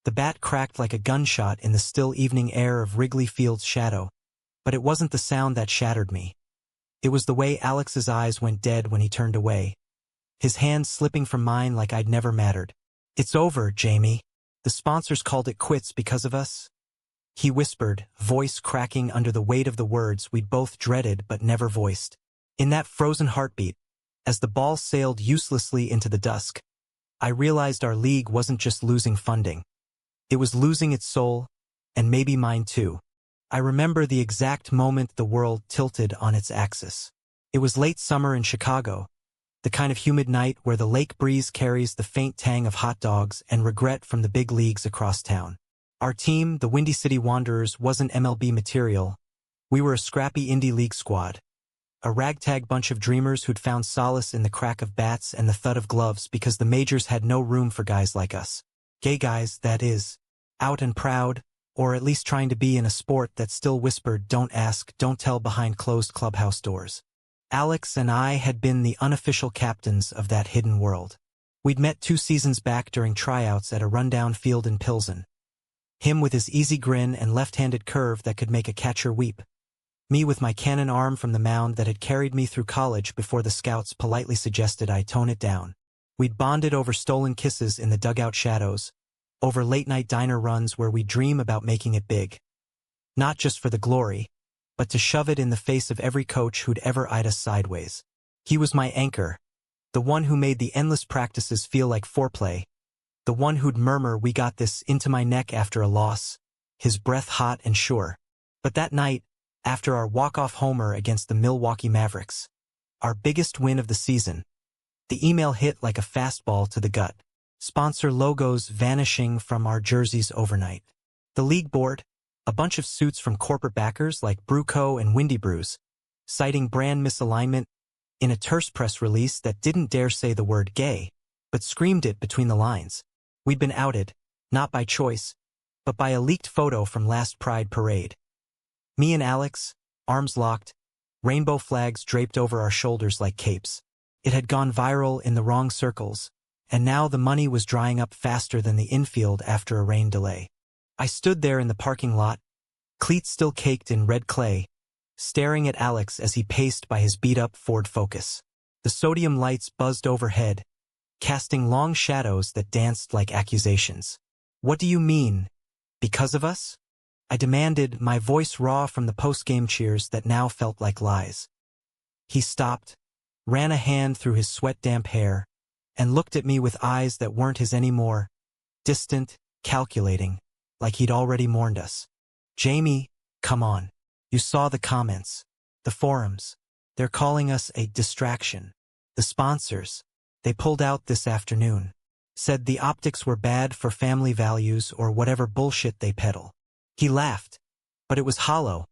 The bat cracked like a gunshot in the still evening air of Wrigley Field's shadow, but it wasn't the sound that shattered me. It was the way Alex's eyes went dead when he turned away, his hands slipping from mine like I'd never mattered. "It's over, Jamie. The sponsors called it quits because of us," he whispered, voice cracking under the weight of the words we'd both dreaded but never voiced. In that frozen heartbeat, as the ball sailed uselessly into the dusk, I realized our league wasn't just losing funding. It was losing its soul, and maybe mine too. I remember the exact moment the world tilted on its axis. It was late summer in Chicago, the kind of humid night where the lake breeze carries the faint tang of hot dogs and regret from the big leagues across town. Our team, the Windy City Wanderers, wasn't MLB material. We were a scrappy indie league squad. A ragtag bunch of dreamers who'd found solace in the crack of bats and the thud of gloves because the majors had no room for guys like us. Gay guys, that is. Out and proud, or at least trying to be in a sport that still whispered "don't ask, don't tell" behind closed clubhouse doors. Alex and I had been the unofficial captains of that hidden world. We'd met 2 seasons back during tryouts at a rundown field in Pilsen. Him with his easy grin and left-handed curve that could make a catcher weep. Me with my cannon arm from the mound that had carried me through college before the scouts politely suggested I tone it down. We'd bonded over stolen kisses in the dugout shadows, over late-night diner runs where we dream about making it big. Not just for the glory, but to shove it in the face of every coach who'd ever eyed us sideways. He was my anchor, the one who made the endless practices feel like foreplay, the one who'd murmur "we got this" into my neck after a loss, his breath hot and sure. But that night, after our walk-off homer against the Milwaukee Mavericks, our biggest win of the season, the email hit like a fastball to the gut. Sponsor logos vanishing from our jerseys overnight. The league board, a bunch of suits from corporate backers like Bruco and Windy Brews, citing brand misalignment in a terse press release that didn't dare say the word gay, but screamed it between the lines. We'd been outed, not by choice, but by a leaked photo from last Pride Parade. Me and Alex, arms locked, rainbow flags draped over our shoulders like capes. It had gone viral in the wrong circles, and now the money was drying up faster than the infield after a rain delay. I stood there in the parking lot, cleats still caked in red clay, staring at Alex as he paced by his beat-up Ford Focus. The sodium lights buzzed overhead, casting long shadows that danced like accusations. "What do you mean? Because of us?" I demanded, my voice raw from the post-game cheers that now felt like lies. He stopped, ran a hand through his sweat-damp hair, and looked at me with eyes that weren't his anymore, distant, calculating, like he'd already mourned us. "Jamie, come on. You saw the comments. The forums. They're calling us a distraction. The sponsors, they pulled out this afternoon. Said the optics were bad for family values or whatever bullshit they peddle." He laughed, but it was hollow,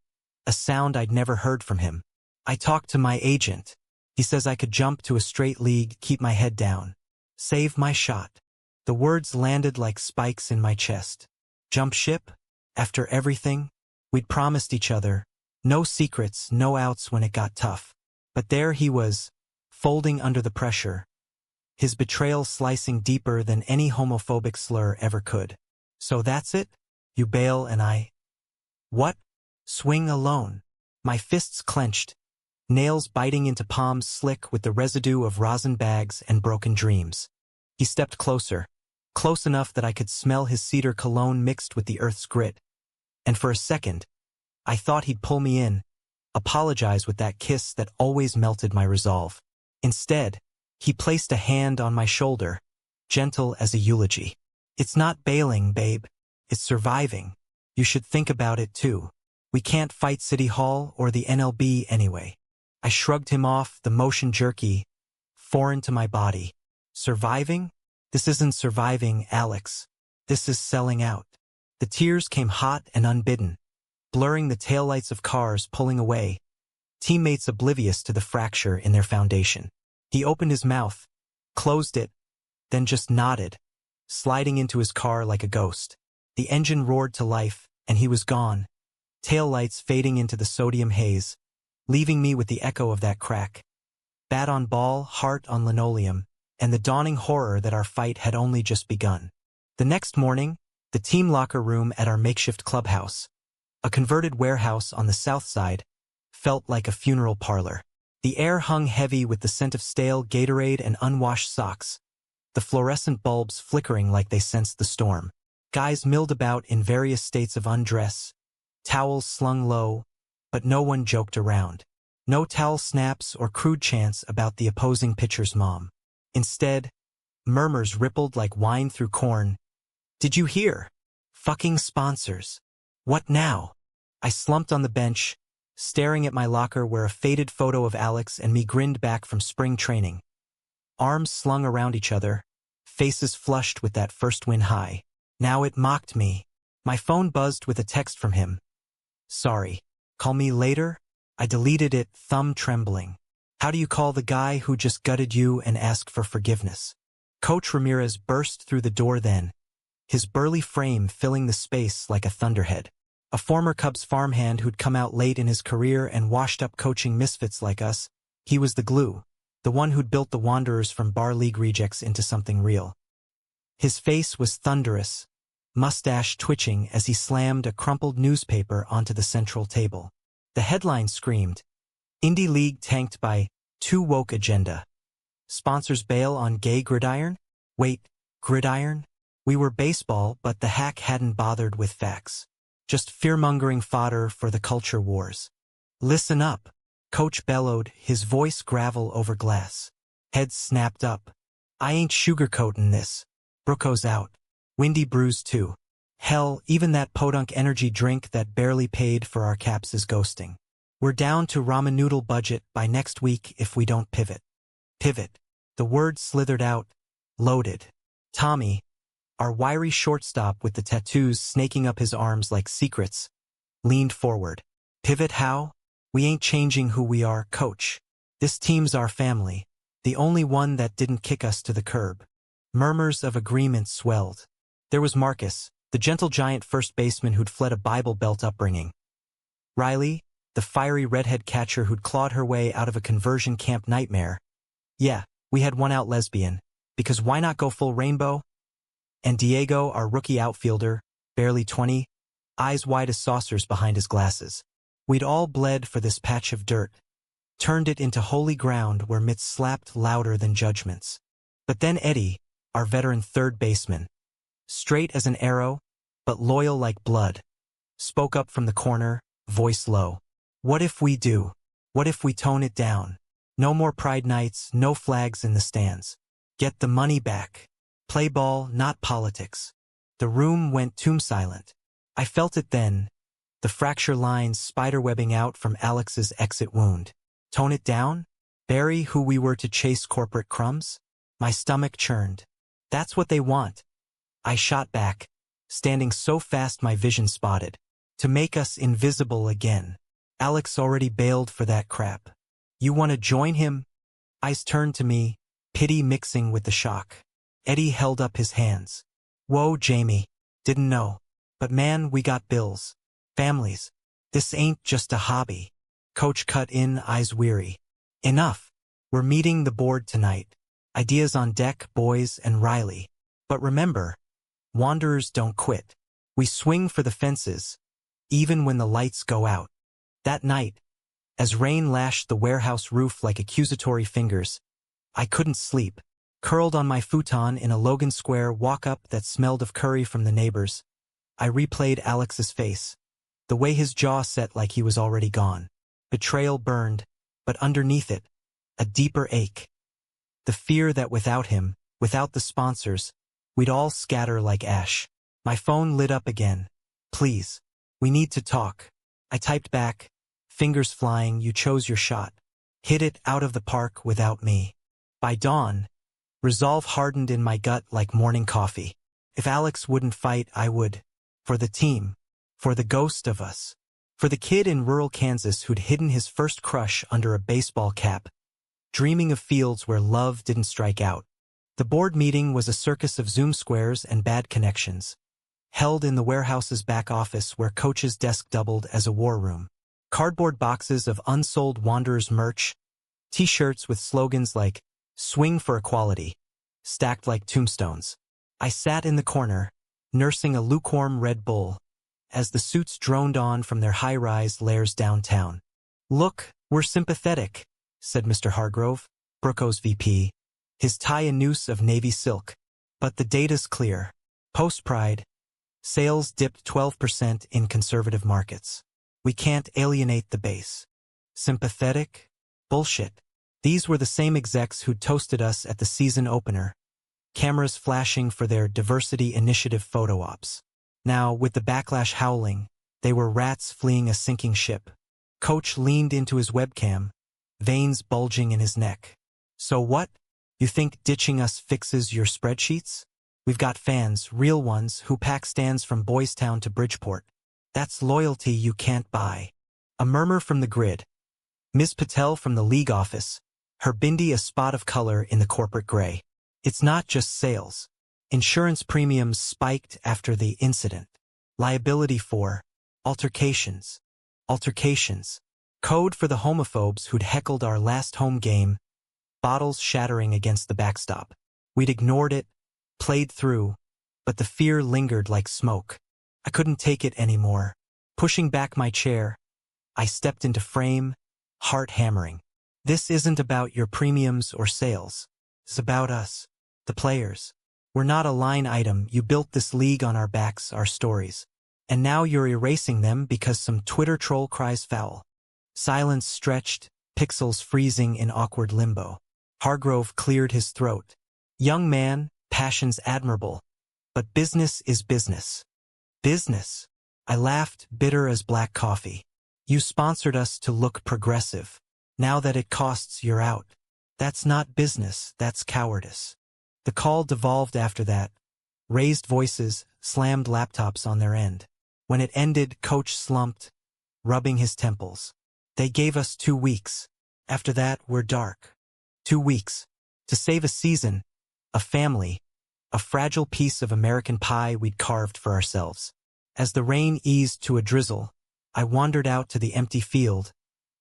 a sound I'd never heard from him. "I talked to my agent. He says I could jump to a straight league, keep my head down. Save my shot." The words landed like spikes in my chest. Jump ship? After everything? We'd promised each other, no secrets, no outs when it got tough. But there he was, folding under the pressure, his betrayal slicing deeper than any homophobic slur ever could. "So that's it? You bail and I—" "What?" "Swing alone." My fists clenched, nails biting into palms slick with the residue of rosin bags and broken dreams. He stepped closer, close enough that I could smell his cedar cologne mixed with the earth's grit. And for a second, I thought he'd pull me in, apologize with that kiss that always melted my resolve. Instead, he placed a hand on my shoulder, gentle as a eulogy. "It's not bailing, babe. It's surviving. You should think about it too. We can't fight City Hall or the NLB anyway." I shrugged him off, the motion jerky, foreign to my body. "Surviving? This isn't surviving, Alex. This is selling out." The tears came hot and unbidden, blurring the taillights of cars pulling away, teammates oblivious to the fracture in their foundation. He opened his mouth, closed it, then just nodded, sliding into his car like a ghost. The engine roared to life, and he was gone, taillights fading into the sodium haze, leaving me with the echo of that crack. Bat on ball, heart on linoleum, and the dawning horror that our fight had only just begun. The next morning, The team locker room at our makeshift clubhouse, a converted warehouse on the south side, felt like a funeral parlor. The air hung heavy with the scent of stale Gatorade and unwashed socks, the fluorescent bulbs flickering like they sensed the storm. Guys milled about in various states of undress, towels slung low, but no one joked around. No towel snaps or crude chants about the opposing pitcher's mom. Instead, murmurs rippled like wine through corn. "Did you hear? Fucking sponsors. What now?" I slumped on the bench, staring at my locker where a faded photo of Alex and me grinned back from spring training. Arms slung around each other, faces flushed with that first win high. Now it mocked me. My phone buzzed with a text from him. "Sorry. Call me later?" I deleted it, thumb trembling. How do you call the guy who just gutted you and ask for forgiveness? Coach Ramirez burst through the door then, his burly frame filling the space like a thunderhead. A former Cubs farmhand who'd come out late in his career and washed up coaching misfits like us, he was the glue, the one who'd built the Wanderers from bar league rejects into something real. His face was thunderous, mustache twitching as he slammed a crumpled newspaper onto the central table. The headline screamed, "Indie League tanked by too woke agenda. Sponsors bail on gay gridiron?" Wait, gridiron? We were baseball, but the hack hadn't bothered with facts. Just fear-mongering fodder for the culture wars. "Listen up," Coach bellowed, his voice gravel over glass. Heads snapped up. "I ain't sugarcoating this. Brooko's out. Windy Brews too. Hell, even that podunk energy drink that barely paid for our caps is ghosting. We're down to ramen noodle budget by next week if we don't pivot." Pivot. The word slithered out, loaded. Tommy, our wiry shortstop with the tattoos snaking up his arms like secrets, leaned forward. "Pivot how? We ain't changing who we are, coach. This team's our family, the only one that didn't kick us to the curb." Murmurs of agreement swelled. There was Marcus, the gentle giant first baseman who'd fled a Bible Belt upbringing. Riley, the fiery redhead catcher who'd clawed her way out of a conversion camp nightmare. Yeah, we had one out lesbian, because why not go full rainbow? And Diego, our rookie outfielder, barely 20, eyes wide as saucers behind his glasses. We'd all bled for this patch of dirt, turned it into holy ground where mitts slapped louder than judgments. But then Eddie, our veteran third baseman, straight as an arrow, but loyal like blood, spoke up from the corner, voice low. "What if we do? What if we tone it down? No more pride nights, no flags in the stands. Get the money back. Play ball, not politics." The room went tomb silent. I felt it then, the fracture lines spiderwebbing out from Alex's exit wound. Tone it down? Bury who we were to chase corporate crumbs? My stomach churned. That's what they want. I shot back, standing so fast my vision spotted. To make us invisible again. Alex already bailed for that crap. You want to join him? Eyes turned to me, pity mixing with the shock. Eddie held up his hands. Whoa, Jamie. Didn't know. But man, we got bills. Families. This ain't just a hobby. Coach cut in, eyes weary. Enough. We're meeting the board tonight. Ideas on deck, boys and Riley. But remember, Wanderers don't quit. We swing for the fences, even when the lights go out. That night, as rain lashed the warehouse roof like accusatory fingers, I couldn't sleep. Curled on my futon in a Logan Square walk-up that smelled of curry from the neighbors, I replayed Alex's face, the way his jaw set like he was already gone. Betrayal burned, but underneath it, a deeper ache. The fear that without him, without the sponsors, we'd all scatter like ash. My phone lit up again. Please, we need to talk. I typed back, fingers flying, you chose your shot. Hit it out of the park without me. By dawn, resolve hardened in my gut like morning coffee. If Alex wouldn't fight, I would. For the team. For the ghost of us. For the kid in rural Kansas who'd hidden his first crush under a baseball cap, dreaming of fields where love didn't strike out. The board meeting was a circus of Zoom squares and bad connections, held in the warehouse's back office where Coach's desk doubled as a war room. Cardboard boxes of unsold Wanderers merch, t-shirts with slogans like, "Swing for Equality," stacked like tombstones. I sat in the corner, nursing a lukewarm Red Bull, as the suits droned on from their high-rise lairs downtown. "Look, we're sympathetic," said Mr. Hargrove, Brooko's VP, his tie a noose of navy silk. "But the data's clear. Post-Pride, sales dipped 12% in conservative markets. We can't alienate the base." Sympathetic? Bullshit. These were the same execs who'd toasted us at the season opener, cameras flashing for their diversity initiative photo ops. Now, with the backlash howling, they were rats fleeing a sinking ship. Coach leaned into his webcam, veins bulging in his neck. "So what? You think ditching us fixes your spreadsheets? We've got fans, real ones, who pack stands from Boys Town to Bridgeport. That's loyalty you can't buy." A murmur from the grid. Ms. Patel from the league office, her bindi a spot of color in the corporate gray. "It's not just sales. Insurance premiums spiked after the incident. Liability for altercations. Altercations. Code for the homophobes who'd heckled our last home game, bottles shattering against the backstop. We'd ignored it, played through, but the fear lingered like smoke. I couldn't take it anymore. Pushing back my chair, I stepped into frame, heart hammering. "This isn't about your premiums or sales. It's about us, the players. We're not a line item. You built this league on our backs, our stories. And now you're erasing them because some Twitter troll cries foul." Silence stretched, pixels freezing in awkward limbo. Hargrove cleared his throat. "Young man, passion's admirable. But business is business." "Business?" I laughed, bitter as black coffee. "You sponsored us to look progressive. Now that it costs, you're out. That's not business, that's cowardice." The call devolved after that. Raised voices, slammed laptops on their end. When it ended, Coach slumped, rubbing his temples. "They gave us 2 weeks. After that, we're dark." 2 weeks. To save a season, a family, a fragile piece of American pie we'd carved for ourselves. As the rain eased to a drizzle, I wandered out to the empty field,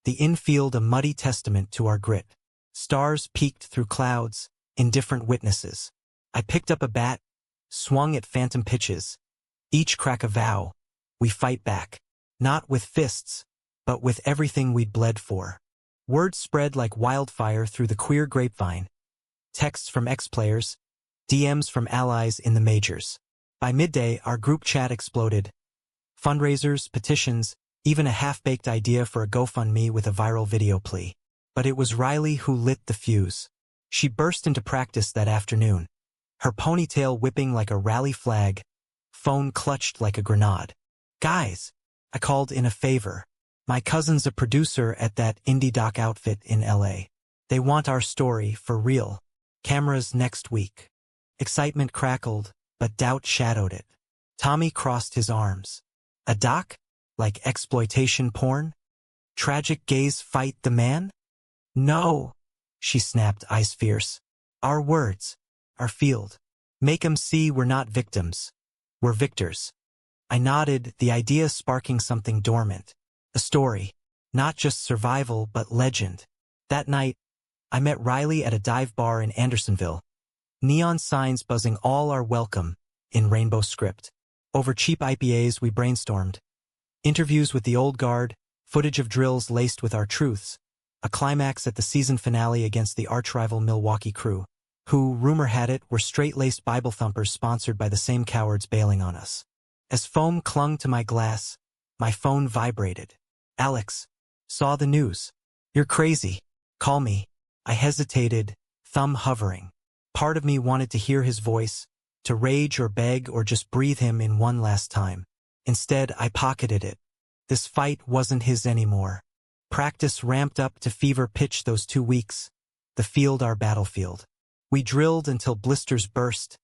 the infield a muddy testament to our grit. Stars peeked through clouds, indifferent witnesses. I picked up a bat, swung at phantom pitches. Each crack a vow. We fight back. Not with fists, but with everything we'd bled for. Word spread like wildfire through the queer grapevine. Texts from ex-players, DMs from allies in the majors. By midday, our group chat exploded. Fundraisers, petitions, even a half-baked idea for a GoFundMe with a viral video plea. But it was Riley who lit the fuse. She burst into practice that afternoon, her ponytail whipping like a rally flag, phone clutched like a grenade. "Guys," I called in a favor. "My cousin's a producer at that indie doc outfit in LA. They want our story for real. Cameras next week." Excitement crackled, but doubt shadowed it. Tommy crossed his arms. "A doc? Like exploitation porn? Tragic gays fight the man?" "No," she snapped, eyes fierce. "Our words, our field. Make 'em see we're not victims. We're victors." I nodded, the idea sparking something dormant. A story. Not just survival, but legend. That night, I met Riley at a dive bar in Andersonville. Neon signs buzzing all are welcome, in rainbow script. Over cheap IPAs we brainstormed. Interviews with the old guard, footage of drills laced with our truths. A climax at the season finale against the arch-rival Milwaukee Crew, who, rumor had it, were straight-laced Bible thumpers sponsored by the same cowards bailing on us. As foam clung to my glass, my phone vibrated. "Alex, saw the news. You're crazy. Call me." I hesitated, thumb hovering. Part of me wanted to hear his voice, to rage or beg or just breathe him in one last time. Instead, I pocketed it. This fight wasn't his anymore. Practice ramped up to fever pitch those 2 weeks. The field our battlefield. We drilled until blisters burst,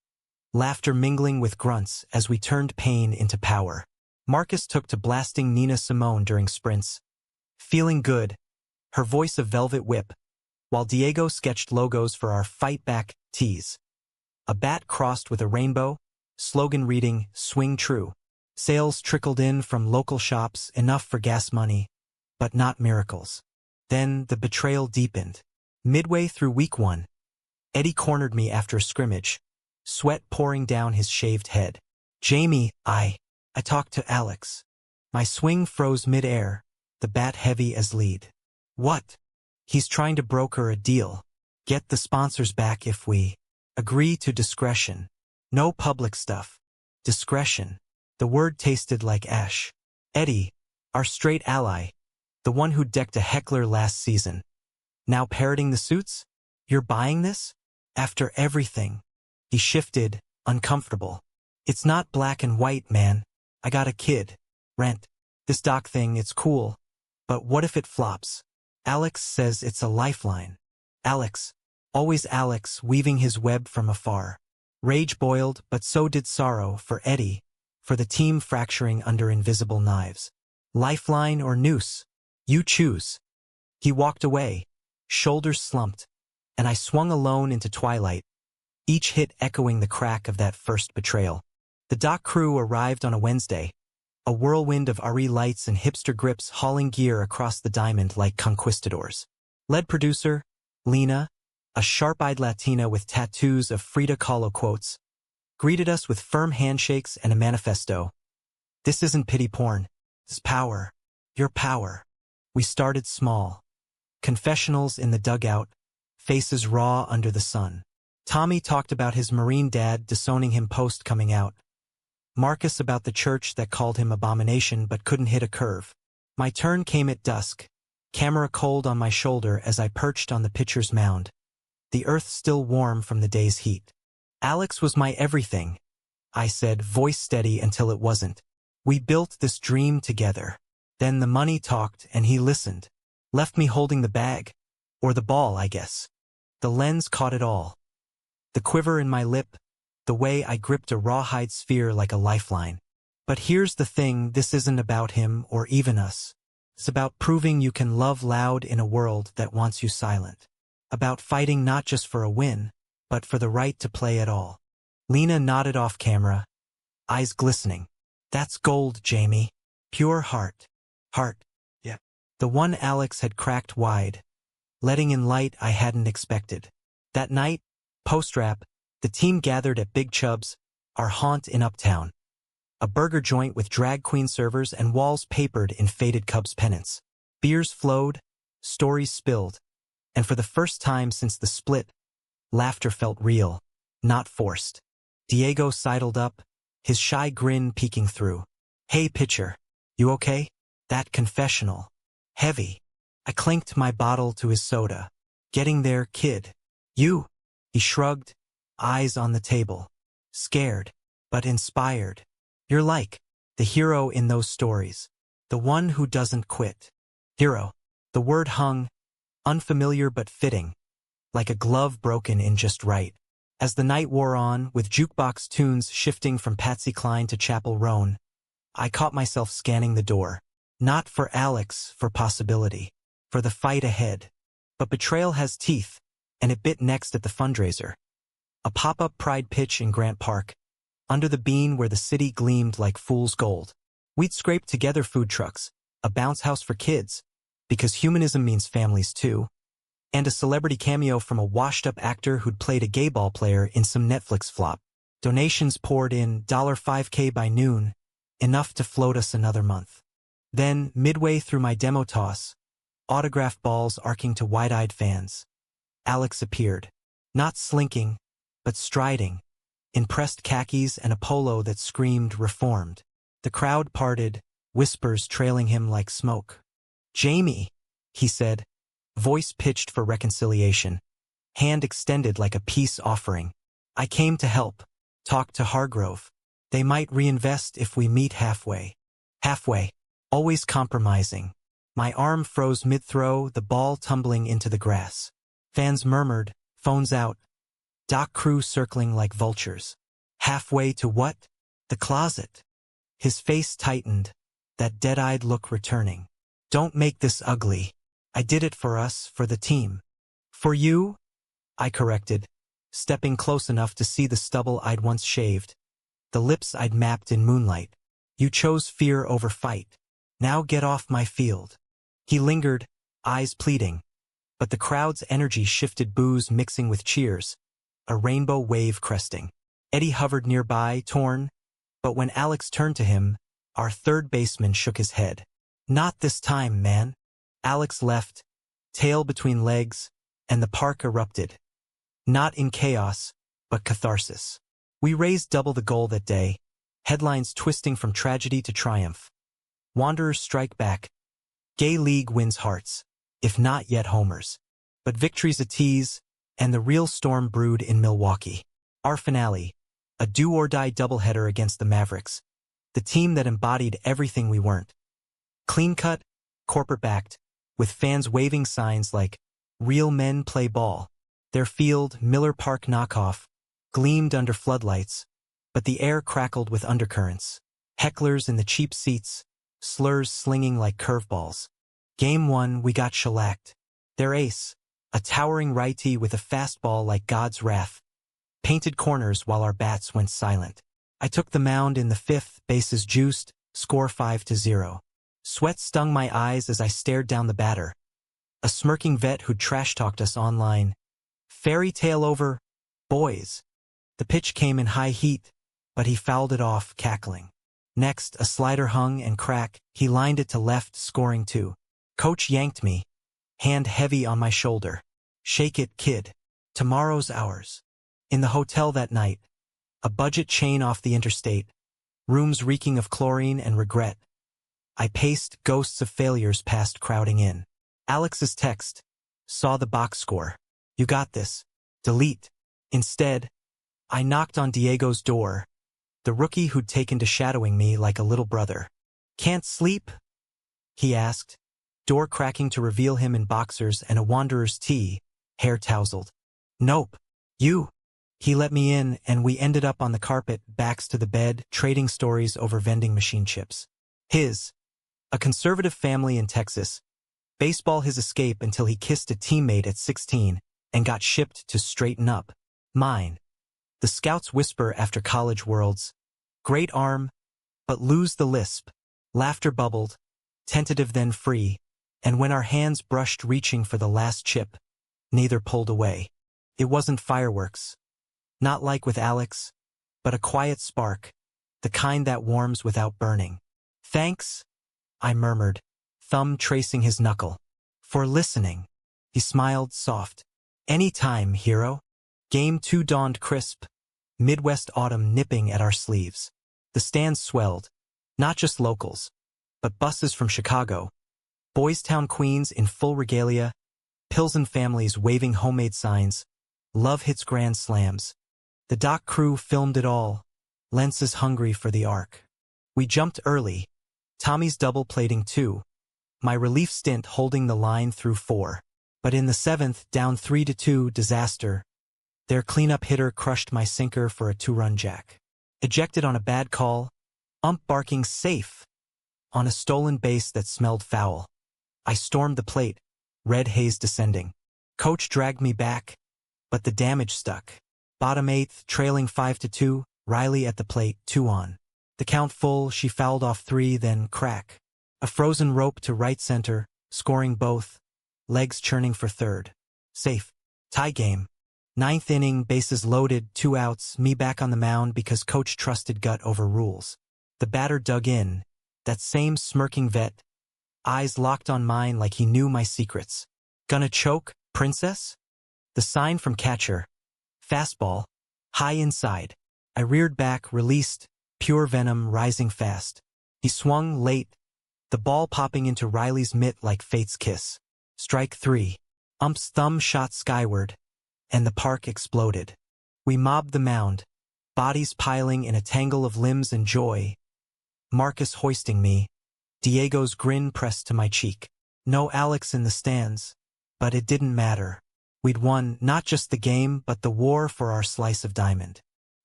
laughter mingling with grunts as we turned pain into power. Marcus took to blasting Nina Simone during sprints. Feeling good, her voice a velvet whip, while Diego sketched logos for our Fight Back tees. A bat crossed with a rainbow, slogan reading, "Swing True." Sales trickled in from local shops, enough for gas money, but not miracles. Then the betrayal deepened. Midway through week 1, Eddie cornered me after a scrimmage, sweat pouring down his shaved head. Jamie, I talked to Alex. My swing froze mid-air, the bat heavy as lead. What? He's trying to broker a deal. Get the sponsors back if we agree to discretion. No public stuff. Discretion. The word tasted like ash. Eddie, our straight ally, the one who decked a heckler last season. Now parroting the suits? You're buying this? After everything. He shifted, uncomfortable. It's not black and white, man. I got a kid. Rent. This doc thing, it's cool. But what if it flops? Alex says it's a lifeline. Alex. Always Alex, weaving his web from afar. Rage boiled, but so did sorrow for Eddie, for the team fracturing under invisible knives. Lifeline or noose? You choose. He walked away, shoulders slumped, and I swung alone into twilight, each hit echoing the crack of that first betrayal. The dock crew arrived on a Wednesday, a whirlwind of RE lights and hipster grips hauling gear across the diamond like conquistadors. Lead producer, Lena, a sharp-eyed Latina with tattoos of Frida Kahlo quotes, greeted us with firm handshakes and a manifesto. This isn't pity porn. It's power. Your power. We started small. Confessionals in the dugout, faces raw under the sun. Tommy talked about his Marine dad disowning him post coming out. Marcus about the church that called him abomination but couldn't hit a curve. My turn came at dusk, camera cold on my shoulder as I perched on the pitcher's mound. The earth still warm from the day's heat. Alex was my everything, I said, voice steady until it wasn't. We built this dream together. Then the money talked and he listened. Left me holding the bag. Or the ball, I guess. The lens caught it all. The quiver in my lip, the way I gripped a rawhide sphere like a lifeline. But here's the thing, this isn't about him or even us. It's about proving you can love loud in a world that wants you silent. About fighting not just for a win, but for the right to play at all. Lena nodded off camera, eyes glistening. That's gold, Jamie. Pure heart. Heart. Yeah. The one Alex had cracked wide, letting in light I hadn't expected. That night, post-rap, the team gathered at Big Chub's, our haunt in Uptown. A burger joint with drag queen servers and walls papered in faded Cubs pennants. Beers flowed, stories spilled, and for the first time since the split, laughter felt real, not forced. Diego sidled up, his shy grin peeking through. Hey pitcher, you okay? That confessional. Heavy. I clinked my bottle to his soda. Getting there, kid. You? He shrugged, eyes on the table. Scared, but inspired. You're like the hero in those stories. The one who doesn't quit. Hero. The word hung, unfamiliar but fitting, like a glove broken in just right. As the night wore on, with jukebox tunes shifting from Patsy Cline to Chapel Roan, I caught myself scanning the door. Not for Alex, for possibility. For the fight ahead. But betrayal has teeth, and it bit next at the fundraiser. A pop-up Pride pitch in Grant Park, under the bean where the city gleamed like fool's gold. We'd scraped together food trucks, a bounce house for kids, because humanism means families too, and a celebrity cameo from a washed-up actor who'd played a gay ball player in some Netflix flop. Donations poured in, $5K by noon, enough to float us another month. Then, midway through my demo toss, autographed balls arcing to wide-eyed fans, Alex appeared, not slinking, but striding, in pressed khakis and a polo that screamed reformed. The crowd parted, whispers trailing him like smoke. Jamie, he said, voice pitched for reconciliation, hand extended like a peace offering. I came to help. Talk to Hargrove. They might reinvest if we meet halfway. Halfway. Always compromising. My arm froze mid-throw, the ball tumbling into the grass. Fans murmured, phones out. Dock crew circling like vultures. Halfway to what? The closet. His face tightened, that dead-eyed look returning. Don't make this ugly. I did it for us, for the team. For you? I corrected, stepping close enough to see the stubble I'd once shaved, the lips I'd mapped in moonlight. You chose fear over fight. Now get off my field. He lingered, eyes pleading, but the crowd's energy shifted, boos mixing with cheers, a rainbow wave cresting. Eddie hovered nearby, torn, But when Alex turned to him, our third baseman shook his head. Not this time, man. Alex left, tail between legs, and the park erupted. Not in chaos, but catharsis. We raised double the goal that day, headlines twisting from tragedy to triumph. Wanderers strike back. Gay League wins hearts, if not yet homers. But victory's a tease, and the real storm brewed in Milwaukee. Our finale, a do-or-die doubleheader against the Mavericks, the team that embodied everything we weren't. Clean-cut, corporate-backed, with fans waving signs like, "Real men play ball." Their field, Miller Park knockoff, gleamed under floodlights, but the air crackled with undercurrents. Hecklers in the cheap seats, slurs slinging like curveballs. Game 1, we got shellacked. Their ace, a towering righty with a fastball like God's wrath, painted corners while our bats went silent. I took the mound in the 5th, bases juiced, score 5-0. Sweat stung my eyes as I stared down the batter. A smirking vet who'd trash-talked us online. Fairy tale over, boys. The pitch came in high heat, but he fouled it off, cackling. Next, a slider hung and crack, he lined it to left, scoring 2. Coach yanked me, hand heavy on my shoulder. "Shake it, kid. Tomorrow's ours." In the hotel that night, a budget chain off the interstate, rooms reeking of chlorine and regret. I paced, ghosts of failures past crowding in. Alex's text, saw the box score. "You got this. Delete." Instead, I knocked on Diego's door, the rookie who'd taken to shadowing me like a little brother. "Can't sleep?" he asked, door cracking to reveal him in boxers and a Wanderer's tee, hair tousled. "Nope. You." He let me in, and we ended up on the carpet, backs to the bed, trading stories over vending machine chips. His, a conservative family in Texas, baseball his escape until he kissed a teammate at 16 and got shipped to straighten up. Mine, the scout's whisper after College Worlds, great arm, but lose the lisp. Laughter bubbled, tentative then free, and when our hands brushed reaching for the last chip, neither pulled away. It wasn't fireworks. Not like with Alex, but a quiet spark, the kind that warms without burning. "Thanks," I murmured, thumb tracing his knuckle. "For listening." He smiled, soft. "Any time, hero." Game 2 dawned crisp, Midwest autumn nipping at our sleeves. The stands swelled, not just locals, but buses from Chicago, Boys Town Queens in full regalia, Pilsen families waving homemade signs, love hits grand slams. The doc crew filmed it all, lenses hungry for the arc. We jumped early, Tommy's double plating 2, my relief stint holding the line through 4. But in the 7th, down 3-2, disaster. Their cleanup hitter crushed my sinker for a 2-run jack. Ejected on a bad call, ump barking safe, on a stolen base that smelled foul. I stormed the plate, red haze descending. Coach dragged me back, but the damage stuck. Bottom 8th, trailing 5-2, Riley at the plate, 2 on. The count full, she fouled off 3, then crack. A frozen rope to right center, scoring both, legs churning for third. Safe. Tie game. 9th inning, bases loaded, 2 outs, me back on the mound because coach trusted gut over rules. The batter dug in, that same smirking vet, eyes locked on mine like he knew my secrets. "Gonna choke, princess?" The sign from catcher. Fastball. High inside. I reared back, released, pure venom rising fast. He swung late, the ball popping into Riley's mitt like fate's kiss. Strike 3. Ump's thumb shot skyward, and the park exploded. We mobbed the mound, bodies piling in a tangle of limbs and joy. Marcus hoisting me, Diego's grin pressed to my cheek. No Alex in the stands, but it didn't matter. We'd won not just the game, but the war for our slice of diamond.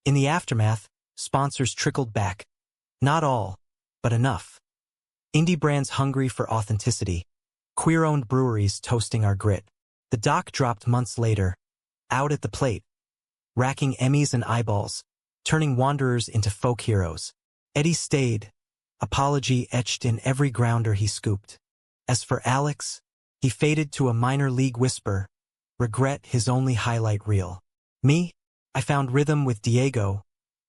In the aftermath, sponsors trickled back. Not all, but enough. Indie brands hungry for authenticity. Queer-owned breweries toasting our grit. The doc dropped months later, out at the plate, racking Emmys and eyeballs, turning Wanderers into folk heroes. Eddie stayed, apology etched in every grounder he scooped. As for Alex, he faded to a minor league whisper, regret his only highlight reel. Me, I found rhythm with Diego,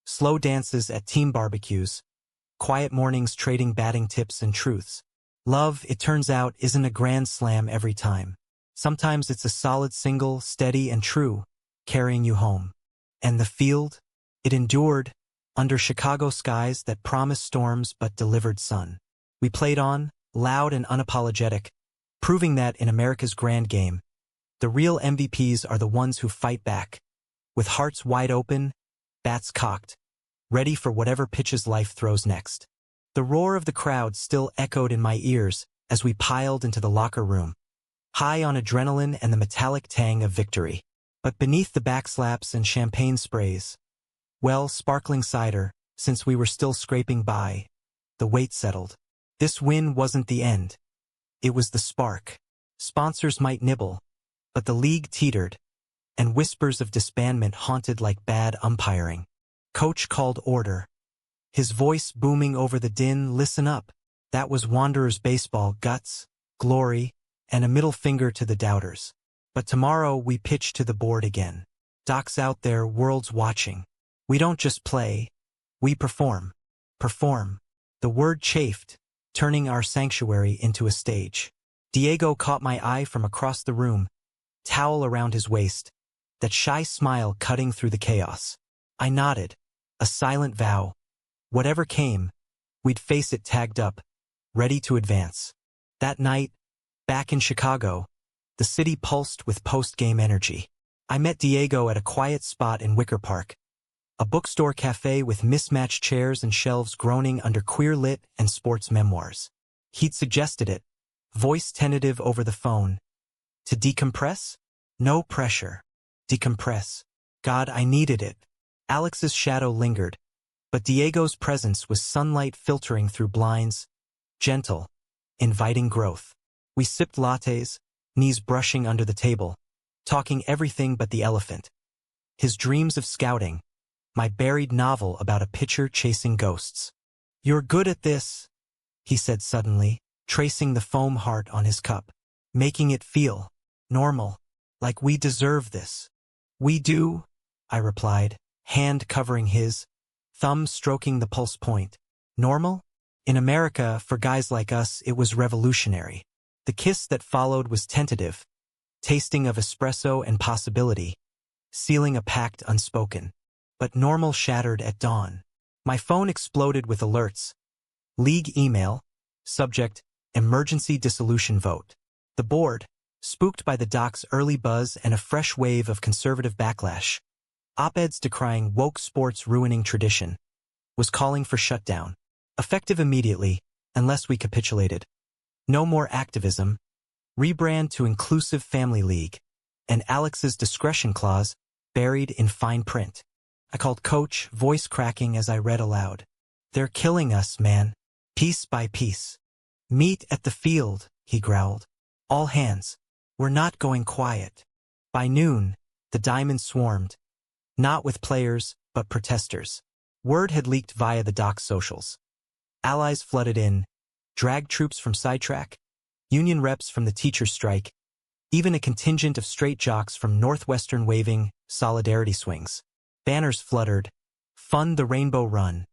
slow dances at team barbecues, quiet mornings trading batting tips and truths. Love, it turns out, isn't a grand slam every time. Sometimes it's a solid single, steady and true, carrying you home. And the field? It endured, under Chicago skies that promised storms but delivered sun. We played on, loud and unapologetic, proving that in America's grand game, the real MVPs are the ones who fight back, with hearts wide open, bats cocked, ready for whatever pitches life throws next. The roar of the crowd still echoed in my ears as we piled into the locker room, high on adrenaline and the metallic tang of victory. But beneath the backslaps and champagne sprays, well, sparkling cider, since we were still scraping by, the weight settled. This win wasn't the end. It was the spark. Sponsors might nibble, but the league teetered, and whispers of disbandment haunted like bad umpiring. Coach called order, his voice booming over the din, "Listen up." That was Wanderers baseball, guts, glory, and a middle finger to the doubters. But tomorrow we pitch to the board again. Docs out there, world's watching. We don't just play, we perform. Perform. The word chafed, turning our sanctuary into a stage. Diego caught my eye from across the room, towel around his waist, that shy smile cutting through the chaos. I nodded, a silent vow. Whatever came, we'd face it tagged up, ready to advance. That night, back in Chicago, the city pulsed with post-game energy. I met Diego at a quiet spot in Wicker Park, a bookstore cafe with mismatched chairs and shelves groaning under queer lit and sports memoirs. He'd suggested it, voice tentative over the phone. To decompress? No pressure. Decompress. God, I needed it. Alex's shadow lingered, but Diego's presence was sunlight filtering through blinds, gentle, inviting growth. We sipped lattes, knees brushing under the table, talking everything but the elephant. His dreams of scouting, my buried novel about a pitcher chasing ghosts. "You're good at this," he said suddenly, tracing the foam heart on his cup, making it feel normal, like we deserve this. "We do," I replied, hand covering his, thumb stroking the pulse point. Normal? In America, for guys like us, it was revolutionary. The kiss that followed was tentative, tasting of espresso and possibility, sealing a pact unspoken. But normal shattered at dawn. My phone exploded with alerts. League email, subject, emergency dissolution vote. The board, spooked by the doc's early buzz and a fresh wave of conservative backlash, op-eds decrying woke sports ruining tradition, was calling for shutdown. Effective immediately, unless we capitulated. No more activism. Rebrand to Inclusive Family League. And Alex's discretion clause, buried in fine print. I called Coach, voice cracking as I read aloud. "They're killing us, man. Piece by piece." "Meet at the field," he growled. "All hands. We're not going quiet." By noon, the Diamond swarmed. Not with players, but protesters. Word had leaked via the doc's socials. Allies flooded in, drag troops from sidetrack, union reps from the teachers' strike, even a contingent of straight jocks from Northwestern waving solidarity swings. Banners fluttered, "Fund the Rainbow Run."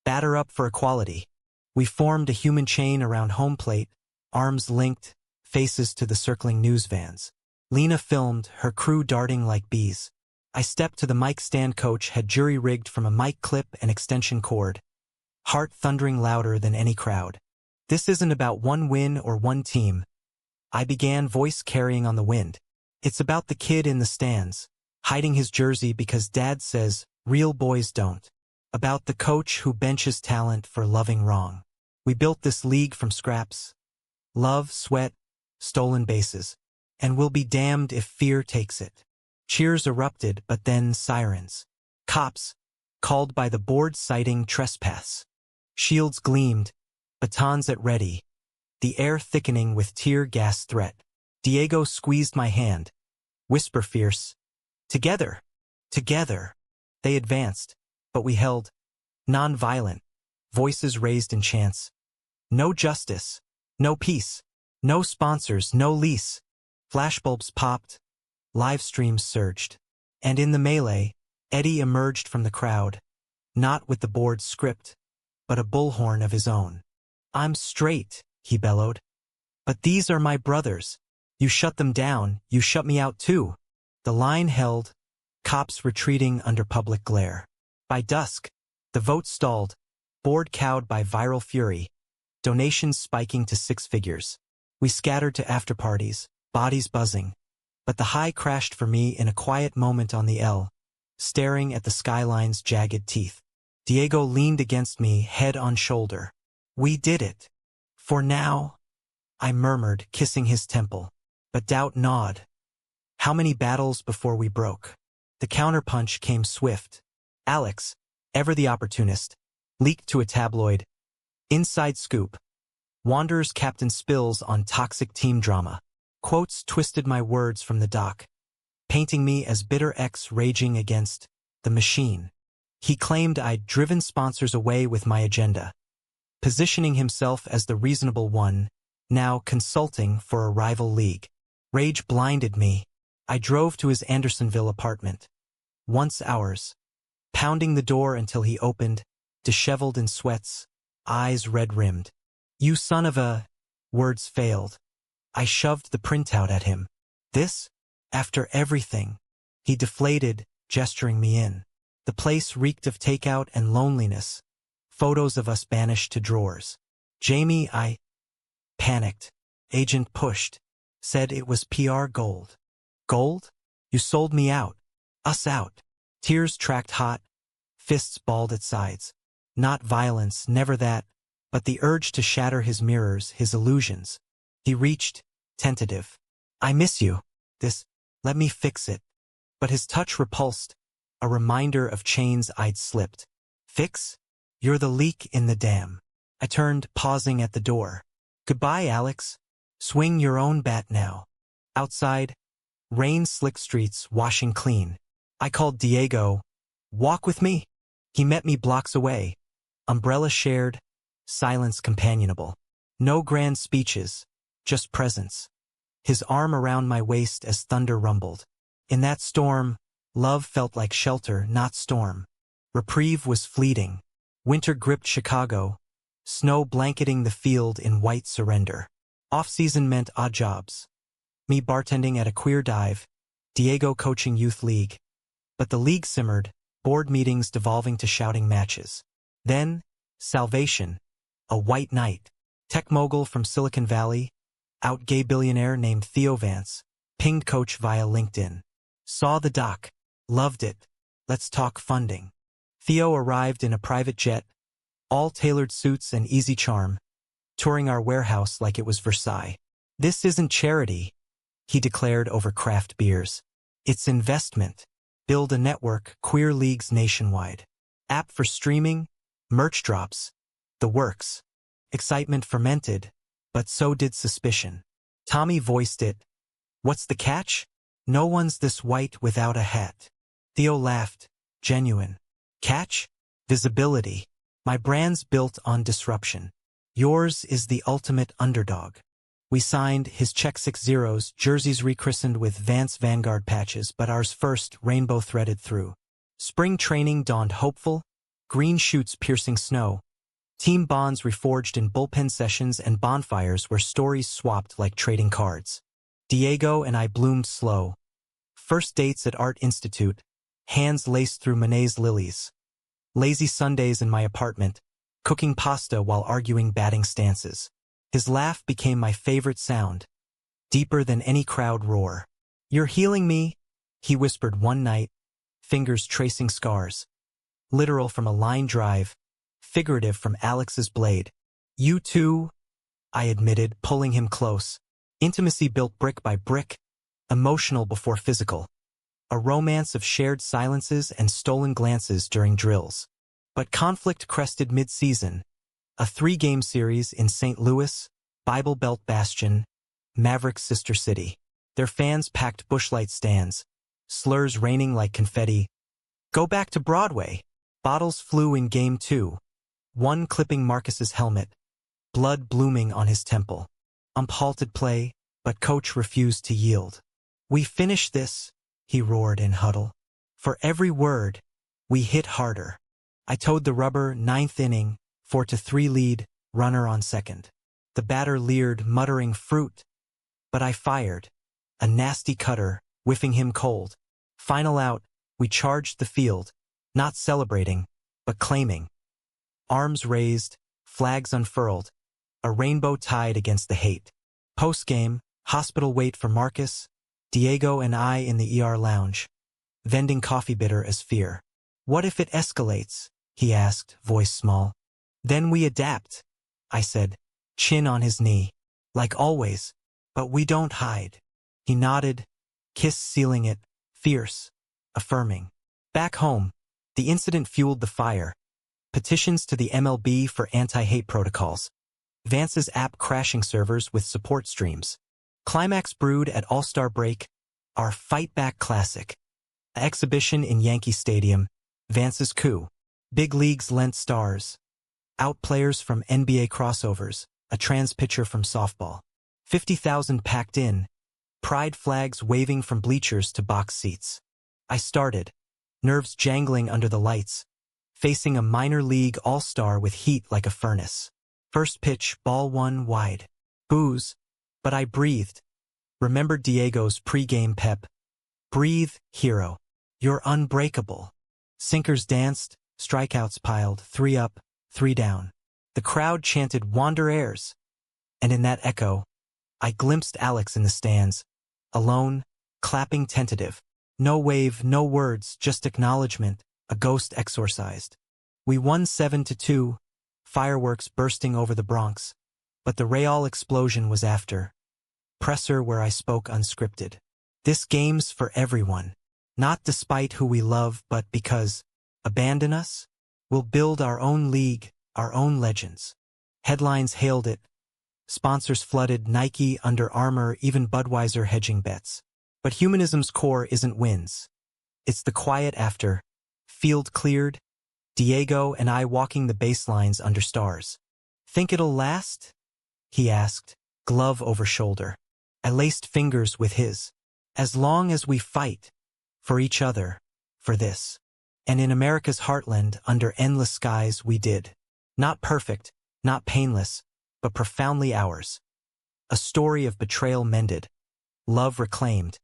"Batter up for equality." We formed a human chain around home plate, arms linked, faces to the circling news vans. Lena filmed, her crew darting like bees. I stepped to the mic stand Coach had jury-rigged from a mic clip and extension cord, heart thundering louder than any crowd. "This isn't about one win or one team," I began, voice carrying on the wind. "It's about the kid in the stands, hiding his jersey because dad says real boys don't. About the coach who benches talent for loving wrong. We built this league from scraps. Love, sweat, stolen bases. And we'll be damned if fear takes it." Cheers erupted, but then sirens. Cops, called by the board citing trespass. Shields gleamed, batons at ready, the air thickening with tear gas threat. Diego squeezed my hand, whisper fierce, "Together, together." They advanced, but we held, non-violent, voices raised in chants. No justice, no peace, no sponsors, no lease. Flashbulbs popped, live streams surged. And in the melee, Eddie emerged from the crowd, not with the board script, but a bullhorn of his own. "I'm straight," he bellowed. "But these are my brothers. You shut them down, you shut me out too." The line held, cops retreating under public glare. By dusk, the vote stalled, board cowed by viral fury, donations spiking to 6 figures. We scattered to after-parties, bodies buzzing, but the high crashed for me in a quiet moment on the L, staring at the skyline's jagged teeth. Diego leaned against me, head on shoulder. "We did it. For now," I murmured, kissing his temple. But doubt gnawed. How many battles before we broke? The counterpunch came swift. Alex, ever the opportunist, leaked to a tabloid. Inside scoop. Wanderers captain spills on toxic team drama. Quotes twisted my words from the doc, painting me as bitter ex raging against the machine. He claimed I'd driven sponsors away with my agenda, positioning himself as the reasonable one, now consulting for a rival league. Rage blinded me. I drove to his Andersonville apartment. Once ours. Pounding the door until he opened, disheveled in sweats, eyes red-rimmed. "You son of a..." Words failed. I shoved the printout at him. "This? After everything?" He deflated, gesturing me in. The place reeked of takeout and loneliness. Photos of us banished to drawers. "Jamie, I..." Panicked. Agent pushed. Said it was PR gold. "Gold? You sold me out. Us out." Tears tracked hot, fists balled at sides. Not violence, never that, but the urge to shatter his mirrors, his illusions. He reached, tentative. "I miss you. This, let me fix it." But his touch repulsed, a reminder of chains I'd slipped. "Fix? You're the leak in the dam." I turned, pausing at the door. "Goodbye, Alex. Swing your own bat now." Outside, rain slick streets washing clean. I called Diego. "Walk with me." He met me blocks away. Umbrella shared, silence companionable. No grand speeches, just presence. His arm around my waist as thunder rumbled. In that storm, love felt like shelter, not storm. Reprieve was fleeting. Winter gripped Chicago, snow blanketing the field in white surrender. Off-season meant odd jobs. Me bartending at a queer dive, Diego coaching youth league. But the league simmered, board meetings devolving to shouting matches. Then, salvation, a white knight. Tech mogul from Silicon Valley, out gay billionaire named Theo Vance, pinged coach via LinkedIn. Saw the doc, loved it, let's talk funding. Theo arrived in a private jet, all tailored suits and easy charm, touring our warehouse like it was Versailles. "This isn't charity," he declared over craft beers. "It's investment. Build a network, queer leagues nationwide. App for streaming, merch drops, the works." Excitement fermented, but so did suspicion. Tommy voiced it. "What's the catch? No one's this white without a hat." Theo laughed, genuine. "Catch? Visibility. My brand's built on disruption. Yours is the ultimate underdog." We signed, his check 6 zeros, jerseys rechristened with Vance Vanguard patches, but ours first, rainbow threaded through. Spring training dawned hopeful, green shoots piercing snow. Team bonds reforged in bullpen sessions and bonfires where stories swapped like trading cards. Diego and I bloomed slow. First dates at Art Institute, hands laced through Monet's lilies. Lazy Sundays in my apartment, cooking pasta while arguing batting stances. His laugh became my favorite sound, deeper than any crowd roar. "You're healing me," he whispered one night, fingers tracing scars. Literal from a line drive, figurative from Alex's blade. "You too," I admitted, pulling him close. Intimacy built brick by brick, emotional before physical. A romance of shared silences and stolen glances during drills. But conflict crested mid-season. A 3-game series in St. Louis, Bible Belt Bastion, Maverick's sister city. Their fans packed bushlight stands, slurs raining like confetti. "Go back to Broadway." Bottles flew in Game 2, one clipping Marcus's helmet, blood blooming on his temple. Ump halted play, but coach refused to yield. "We finish this," he roared in huddle. For every word, we hit harder. I towed the rubber ninth inning, 4-3 lead, runner on second. The batter leered, muttering fruit. But I fired. A nasty cutter, whiffing him cold. Final out, we charged the field, not celebrating, but claiming. Arms raised, flags unfurled, a rainbow tied against the hate. Post-game, hospital wait for Marcus, Diego and I in the ER lounge, vending coffee bitter as fear. What if it escalates? He asked, voice small. Then we adapt, I said, chin on his knee. Like always, but we don't hide. He nodded, kiss sealing it, fierce, affirming. Back home, the incident fueled the fire. Petitions to the MLB for anti-hate protocols. Vance's app crashing servers with support streams. Climax brewed at All-Star break, our Fight Back Classic. Exhibition in Yankee Stadium, Vance's coup. Big leagues lent stars. Out players from NBA crossovers, a trans pitcher from softball. 50,000 packed in, pride flags waving from bleachers to box seats. I started, nerves jangling under the lights, facing a minor league all-star with heat like a furnace. First pitch, ball one wide. Boos, but I breathed. Remembered Diego's pre-game pep. Breathe, hero. You're unbreakable. Sinkers danced, strikeouts piled, 3 up, 3 down. The crowd chanted Wander Airs. And in that echo, I glimpsed Alex in the stands, alone, clapping tentative. No wave, no words, just acknowledgement, a ghost exorcised. We won 7-2, fireworks bursting over the Bronx, but the Real explosion was after. Presser where I spoke unscripted. This game's for everyone, not despite who we love, but because, abandon us, we'll build our own league, our own legends. Headlines hailed it. Sponsors flooded, Nike, Under Armour, even Budweiser hedging bets. But humanism's core isn't wins. It's the quiet after. Field cleared. Diego and I walking the baselines under stars. Think it'll last? He asked, glove over shoulder. I laced fingers with his. As long as we fight. For each other. For this. And in America's heartland, under endless skies, we did. Not perfect, not painless, but profoundly ours. A story of betrayal mended. Love reclaimed.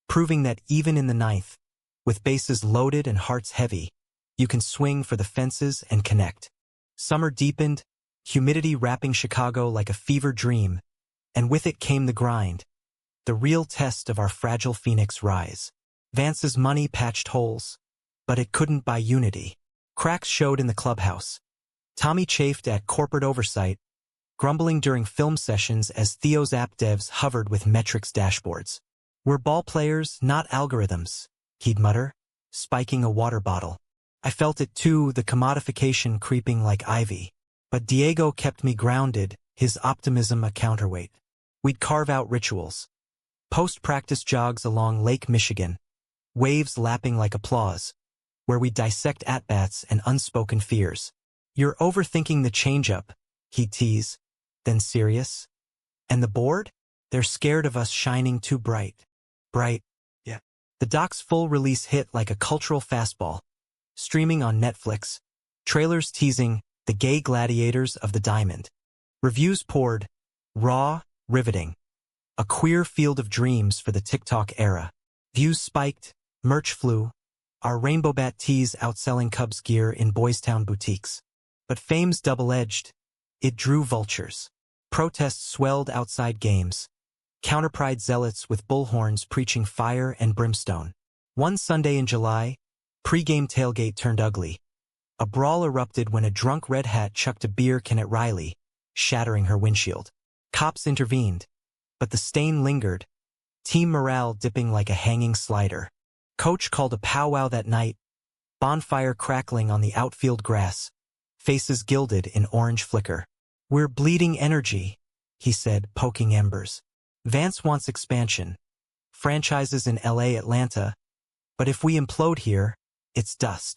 Proving that even in the ninth, with bases loaded and hearts heavy, you can swing for the fences and connect. Summer deepened, humidity wrapping Chicago like a fever dream, and with it came the grind, the real test of our fragile phoenix rise. Vance's money patched holes, but it couldn't buy unity. Cracks showed in the clubhouse. Tommy chafed at corporate oversight, grumbling during film sessions as Theo's app devs hovered with metrics dashboards. We're ball players, not algorithms, he'd mutter, spiking a water bottle. I felt it too, the commodification creeping like ivy. But Diego kept me grounded, his optimism a counterweight. We'd carve out rituals. Post-practice jogs along Lake Michigan, waves lapping like applause, where we'd dissect at-bats and unspoken fears. You're overthinking the change-up, he'd tease, then serious. And the board? They're scared of us shining too bright. Bright, yeah. The doc's full-release hit like a cultural fastball, streaming on Netflix, trailers teasing the gay gladiators of the diamond. Reviews poured, raw, riveting. A queer field of dreams for the TikTok era. Views spiked, merch flew, our Rainbow Bat tees outselling Cubs gear in Boys Town boutiques. But fame's double-edged. It drew vultures. Protests swelled outside games. Counterpride zealots with bullhorns preaching fire and brimstone. One Sunday in July, pre-game tailgate turned ugly. A brawl erupted when a drunk red hat chucked a beer can at Riley, shattering her windshield. Cops intervened, but the stain lingered, team morale dipping like a hanging slider. Coach called a powwow that night, bonfire crackling on the outfield grass, faces gilded in orange flicker. We're bleeding energy, he said, poking embers. Vance wants expansion. Franchises in LA, Atlanta. But if we implode here, it's dust.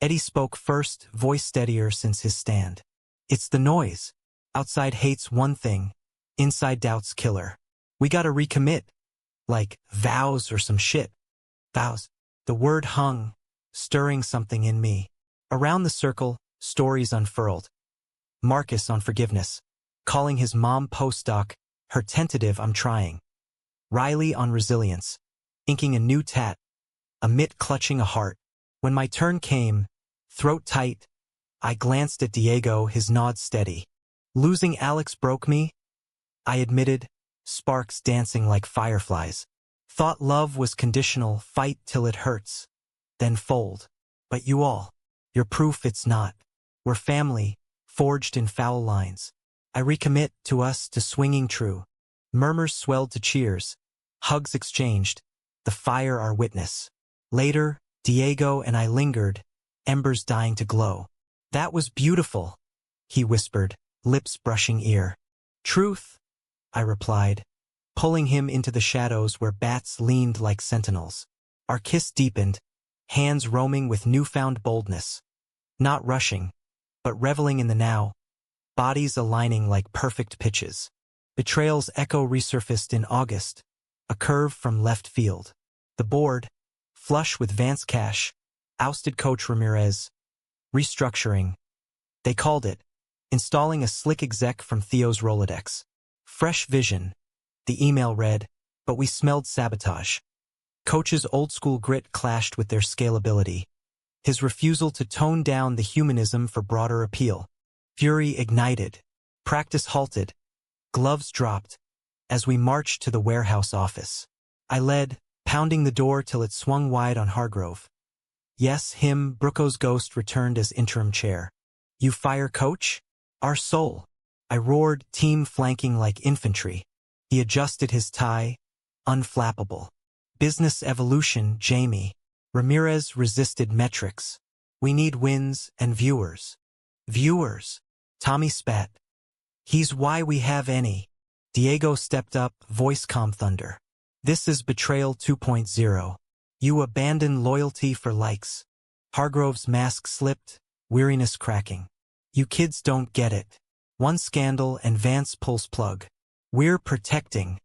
Eddie spoke first, voice steadier since his stand. It's the noise. Outside hates one thing. Inside doubts killer. We gotta recommit. Like vows or some shit. Vows. The word hung, stirring something in me. Around the circle, stories unfurled. Marcus on forgiveness, calling his mom postdoc, her tentative I'm trying. Riley on resilience, inking a new tat, a mitt clutching a heart. When my turn came, throat tight, I glanced at Diego, his nod steady. Losing Alex broke me, I admitted, sparks dancing like fireflies. Thought love was conditional, fight till it hurts, then fold. But you all, you're proof it's not. We're family, forged in foul lines. I recommit to us to swinging true. Murmurs swelled to cheers, hugs exchanged, the fire our witness. Later, Diego and I lingered, embers dying to glow. That was beautiful, he whispered, lips brushing ear. Truth, I replied, pulling him into the shadows where bats leaned like sentinels. Our kiss deepened, hands roaming with newfound boldness. Not rushing, but reveling in the now, bodies aligning like perfect pitches. Betrayal's echo resurfaced in August, a curve from left field. The board, flush with Vance cash, ousted Coach Ramirez. Restructuring. They called it, installing a slick exec from Theo's Rolodex. Fresh vision, the email read, but we smelled sabotage. Coach's old-school grit clashed with their scalability. His refusal to tone down the humanism for broader appeal. Fury ignited. Practice halted. Gloves dropped. As we marched to the warehouse office, I led, pounding the door till it swung wide on Hargrove. Yes, him, Brooko's ghost returned as interim chair. You fire coach? Our soul. I roared, team flanking like infantry. He adjusted his tie, unflappable. Business evolution, Jamie. Ramirez resisted metrics. We need wins and viewers. Viewers. Tommy spat. He's why we have any. Diego stepped up, voice calm thunder. This is Betrayal 2.0. You abandon loyalty for likes. Hargrove's mask slipped, weariness cracking. You kids don't get it. One scandal and Vance pulls plug. We're protecting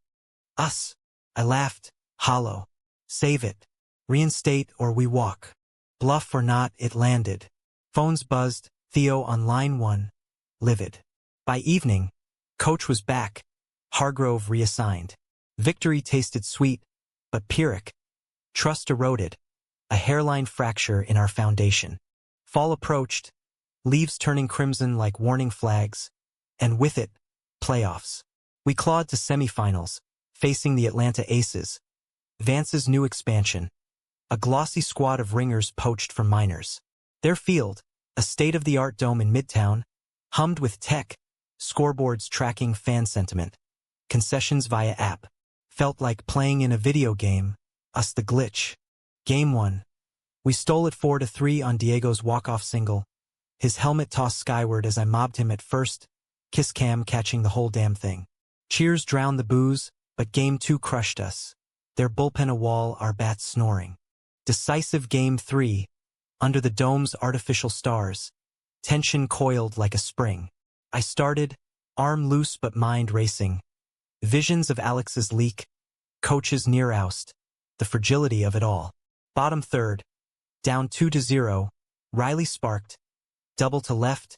us. I laughed, hollow. Save it. Reinstate or we walk. Bluff or not, it landed. Phones buzzed, Theo on line 1. Livid. By evening, Coach was back. Hargrove reassigned. Victory tasted sweet, but Pyrrhic. Trust eroded. A hairline fracture in our foundation. Fall approached, leaves turning crimson like warning flags, and with it, playoffs. We clawed to semifinals, facing the Atlanta Aces. Vance's new expansion. A glossy squad of ringers poached from minors. Their field, a state-of-the-art dome in Midtown, hummed with tech, scoreboards tracking fan sentiment, concessions via app. Felt like playing in a video game, us the glitch. Game 1. We stole it 4-3 on Diego's walk-off single. His helmet tossed skyward as I mobbed him at first, kiss cam catching the whole damn thing. Cheers drowned the booze, but Game 2 crushed us. Their bullpen a wall, our bats snoring. Decisive Game 3. Under the dome's artificial stars. Tension coiled like a spring. I started, arm loose but mind racing. Visions of Alex's leak. Coach's near oust. The fragility of it all. Bottom third. Down 2-0. Riley sparked. Double to left.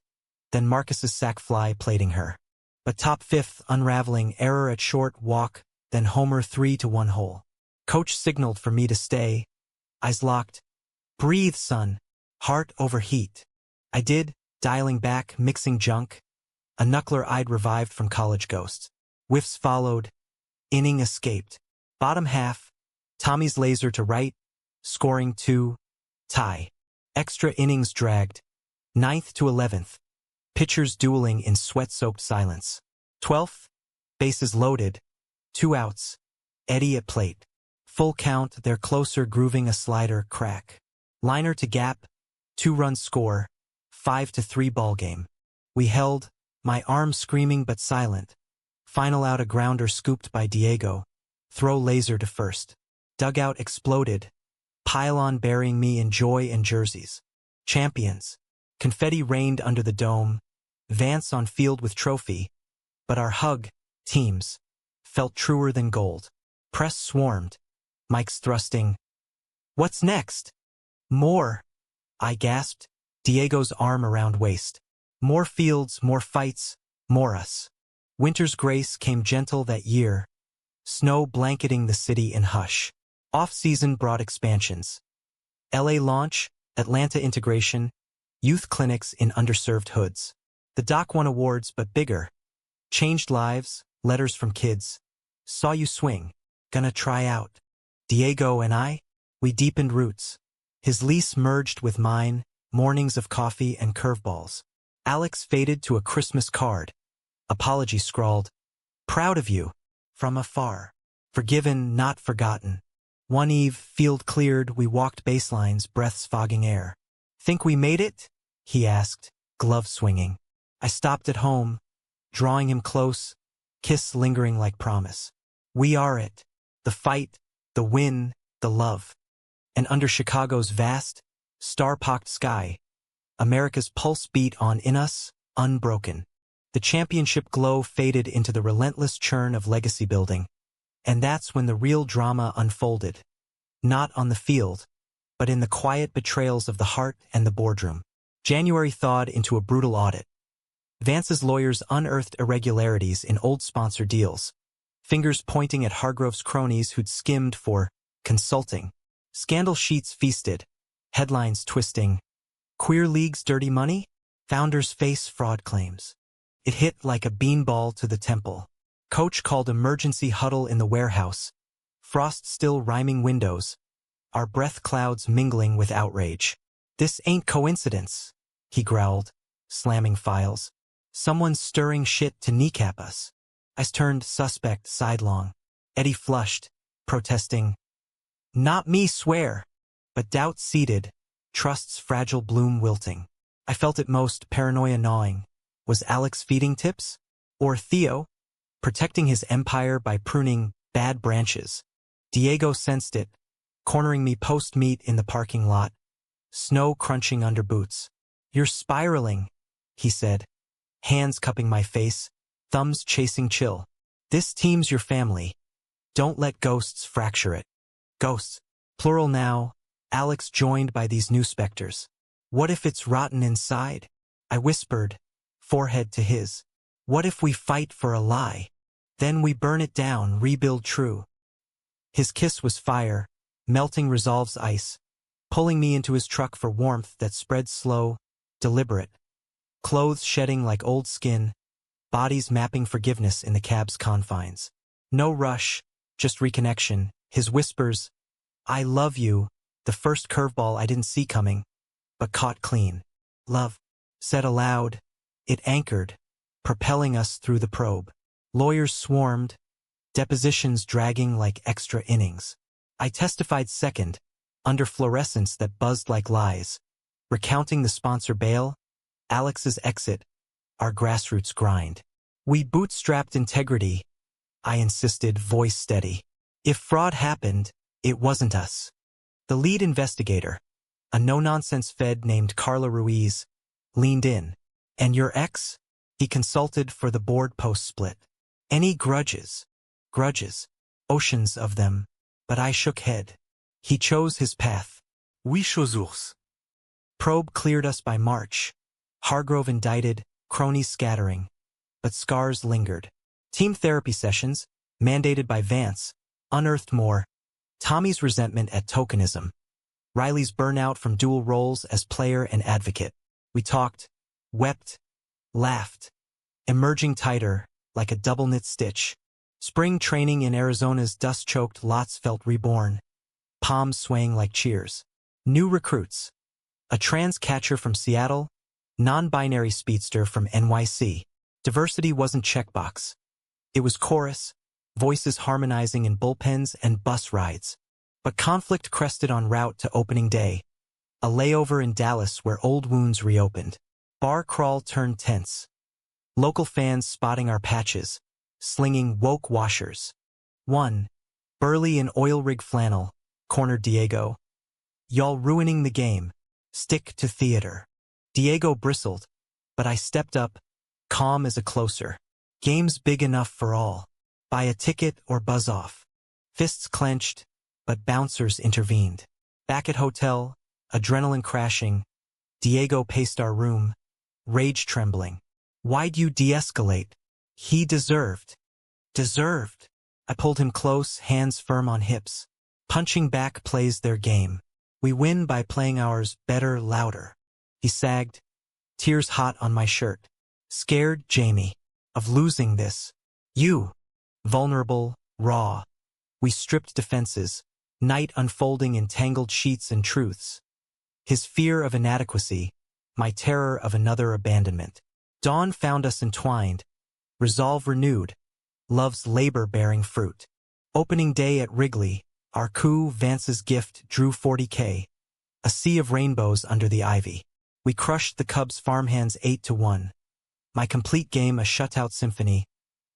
Then Marcus's sac fly plating her. But top fifth, unraveling, error at short, walk, then homer 3-1 hole. Coach signaled for me to stay. Eyes locked. Breathe, son. Heart overheat. I did, dialing back, mixing junk. A knuckler I'd revived from college ghosts. Whiffs followed. Inning escaped. Bottom half. Tommy's laser to right. Scoring 2. Tie. Extra innings dragged. 9th to 11th. Pitchers dueling in sweat-soaked silence. 12th. Bases loaded. 2 outs. Eddie at plate. Full count, they're closer, grooving a slider, crack. Liner to gap. 2-run score. 5-3 ballgame. We held, my arm screaming but silent. Final out, a grounder scooped by Diego. Throw laser to first. Dugout exploded. Pylon burying me in joy and jerseys. Champions. Confetti rained under the dome. Vance on field with trophy. But our hug, teams, felt truer than gold. Press swarmed. Mics thrusting. What's next? More, I gasped. Diego's arm around waist. More fields, more fights, more us. Winter's grace came gentle that year, snow blanketing the city in hush. Off-season brought expansions. LA launch, Atlanta integration, youth clinics in underserved hoods. The doc won awards, but bigger. Changed lives, letters from kids. Saw you swing, gonna try out. Diego and I, we deepened roots. His lease merged with mine, mornings of coffee and curveballs. Alex faded to a Christmas card. Apology scrawled, proud of you, from afar. Forgiven, not forgotten. One eve, field cleared, we walked baselines, breaths fogging air. Think we made it? He asked, glove swinging. I stopped at home, drawing him close, kiss lingering like promise. We are it. The fight, the win, the love. And under Chicago's vast, star-pocked sky, America's pulse beat on in us, unbroken. The championship glow faded into the relentless churn of legacy building. And that's when the real drama unfolded. Not on the field, but in the quiet betrayals of the heart and the boardroom. January thawed into a brutal audit. Vance's lawyers unearthed irregularities in old sponsor deals, fingers pointing at Hargrove's cronies who'd skimmed for consulting. Scandal sheets feasted, headlines twisting. Queer League's dirty money? Founders face fraud claims. It hit like a beanball to the temple. Coach called emergency huddle in the warehouse. Frost still rhyming windows. Our breath clouds mingling with outrage. This ain't coincidence, he growled, slamming files. Someone's stirring shit to kneecap us. I turned suspect sidelong. Eddie flushed, protesting. Not me, swear. But doubt seeded, trust's fragile bloom wilting. I felt it most, paranoia gnawing. Was Alex feeding tips? Or Theo, protecting his empire by pruning bad branches? Diego sensed it, cornering me post-meet in the parking lot, snow crunching under boots. You're spiraling, he said, hands cupping my face, thumbs chasing chill. This team's your family. Don't let ghosts fracture it. Ghosts, plural now, Alex joined by these new specters. What if it's rotten inside? I whispered, forehead to his. What if we fight for a lie? Then we burn it down, rebuild true. His kiss was fire, melting resolve's ice, pulling me into his truck for warmth that spread slow, deliberate. Clothes shedding like old skin, bodies mapping forgiveness in the cab's confines. No rush, just reconnection. His whispers, I love you, the first curveball I didn't see coming, but caught clean. Love, said aloud, it anchored, propelling us through the probe. Lawyers swarmed, depositions dragging like extra innings. I testified second, under fluorescence that buzzed like lies, recounting the sponsor bail, Alex's exit, our grassroots grind. We bootstrapped integrity, I insisted, voice steady. If fraud happened, it wasn't us. The lead investigator, a no-nonsense Fed named Carla Ruiz, leaned in. And your ex? He consulted for the board post-split. Any grudges? Grudges. Oceans of them. But I shook head. He chose his path. Oui, choses. Probe cleared us by March. Hargrove indicted, cronies scattering. But scars lingered. Team therapy sessions, mandated by Vance, unearthed more. Tommy's resentment at tokenism. Riley's burnout from dual roles as player and advocate. We talked, wept, laughed, emerging tighter, like a double-knit stitch. Spring training in Arizona's dust-choked lots felt reborn, palms swaying like cheers. New recruits. A trans catcher from Seattle, non-binary speedster from NYC. Diversity wasn't checkbox. It was chorus, voices harmonizing in bullpens and bus rides. But conflict crested en route to opening day. A layover in Dallas where old wounds reopened. Bar crawl turned tense. Local fans spotting our patches, slinging woke washers. One, burly in oil rig flannel, cornered Diego. Y'all ruining the game. Stick to theater. Diego bristled, but I stepped up, calm as a closer. Game's big enough for all. Buy a ticket or buzz off. Fists clenched, but bouncers intervened. Back at hotel, adrenaline crashing, Diego paced our room, rage trembling. Why'd you de-escalate? He deserved. Deserved. I pulled him close, hands firm on hips. Punching back plays their game. We win by playing ours better, louder. He sagged, tears hot on my shirt. Scared, Jamie, of losing this. You. Vulnerable, raw. We stripped defenses, night unfolding in tangled sheets and truths. His fear of inadequacy, my terror of another abandonment. Dawn found us entwined, resolve renewed, love's labor bearing fruit. Opening day at Wrigley, our coup, Vance's gift, drew 40K. A sea of rainbows under the ivy. We crushed the Cubs' farmhands 8-1. My complete game a shutout symphony.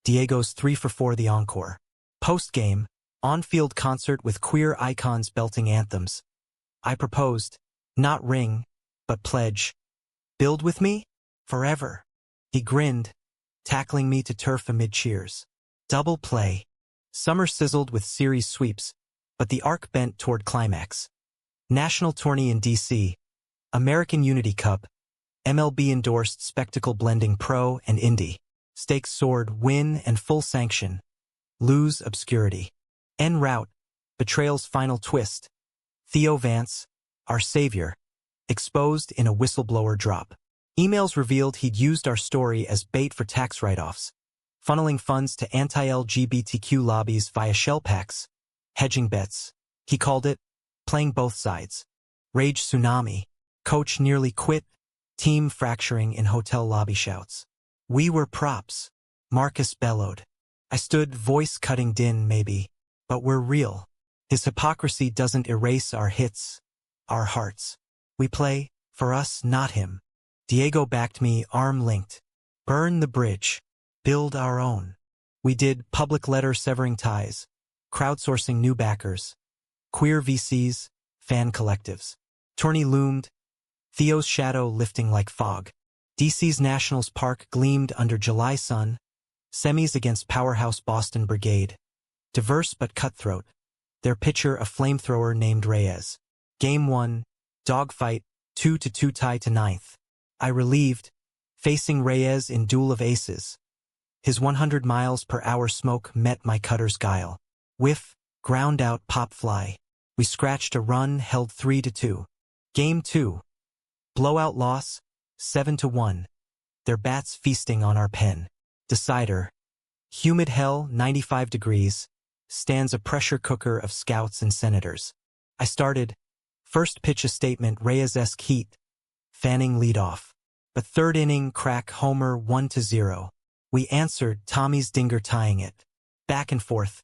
Diego's 3 for 4 the encore. Post-game, on-field concert with queer icons belting anthems. I proposed, not ring, but pledge. Build with me? Forever. He grinned, tackling me to turf amid cheers. Double play. Summer sizzled with series sweeps, but the arc bent toward climax. National tourney in D.C., American Unity Cup, MLB-endorsed spectacle blending pro and indie. Stakes soared, win and full sanction. Lose obscurity. En route, betrayal's final twist. Theo Vance, our savior, exposed in a whistleblower drop. Emails revealed he'd used our story as bait for tax write-offs, funneling funds to anti-LGBTQ lobbies via shell packs, hedging bets. He called it, playing both sides. Rage tsunami. Coach nearly quit, team fracturing in hotel lobby shouts. We were props. Marcus bellowed. I stood, voice cutting din maybe, but we're real. His hypocrisy doesn't erase our hits, our hearts. We play, for us, not him. Diego backed me, arm linked. Burn the bridge. Build our own. We did public letter severing ties, crowdsourcing new backers, queer VCs, fan collectives. Tourney loomed, Theo's shadow lifting like fog. DC's Nationals Park gleamed under July sun, semis against powerhouse Boston Brigade. Diverse but cutthroat, their pitcher a flamethrower named Reyes. Game 1, dogfight, 2-2 tie to ninth. I relieved, facing Reyes in duel of aces. His 100 miles per hour smoke met my cutter's guile. Whiff, ground out, pop fly. We scratched a run, held 3-2. Game 2. Blowout loss, 7-1. Their bats feasting on our pen. Decider. Humid hell, 95 degrees, stands a pressure cooker of scouts and senators. I started. First pitch a statement, Reyes-esque heat. Fanning leadoff. But third inning, crack, homer, 1-0. We answered, Tommy's dinger tying it. Back and forth.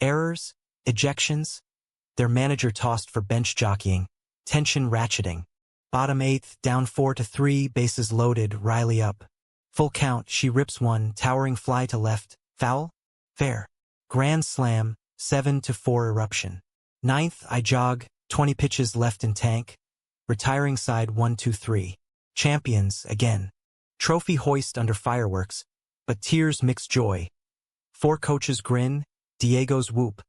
Errors, ejections. Their manager tossed for bench jockeying. Tension ratcheting. Bottom eighth, down 4-3, bases loaded, Riley up. Full count, she rips one, towering fly to left. Foul? Fair. Grand slam, 7-4 eruption. Ninth, I jog, 20 pitches left in tank. Retiring side 1-2-3. Champions, again. Trophy hoist under fireworks, but tears mix joy. Four coaches grin, Diego's whoop.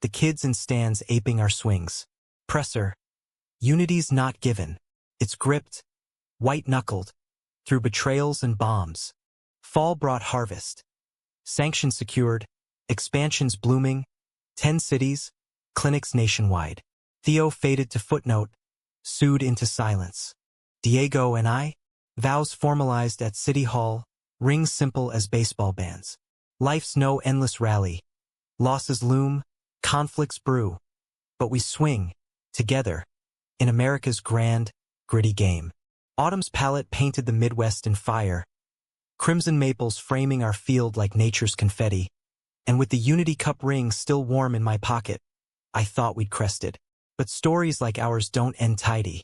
The kids in stands aping our swings. Presser. Unity's not given. It's gripped, white-knuckled, through betrayals and bombs. Fall brought harvest. Sanction secured, expansions blooming, 10 cities, clinics nationwide. Theo faded to footnote, sued into silence. Diego and I, vows formalized at City Hall, rings simple as baseball bans. Life's no endless rally. Losses loom, conflicts brew. But we swing, together, in America's grand, gritty game. Autumn's palette painted the Midwest in fire. Crimson maples framing our field like nature's confetti. And with the Unity Cup ring still warm in my pocket, I thought we'd crested. But stories like ours don't end tidy.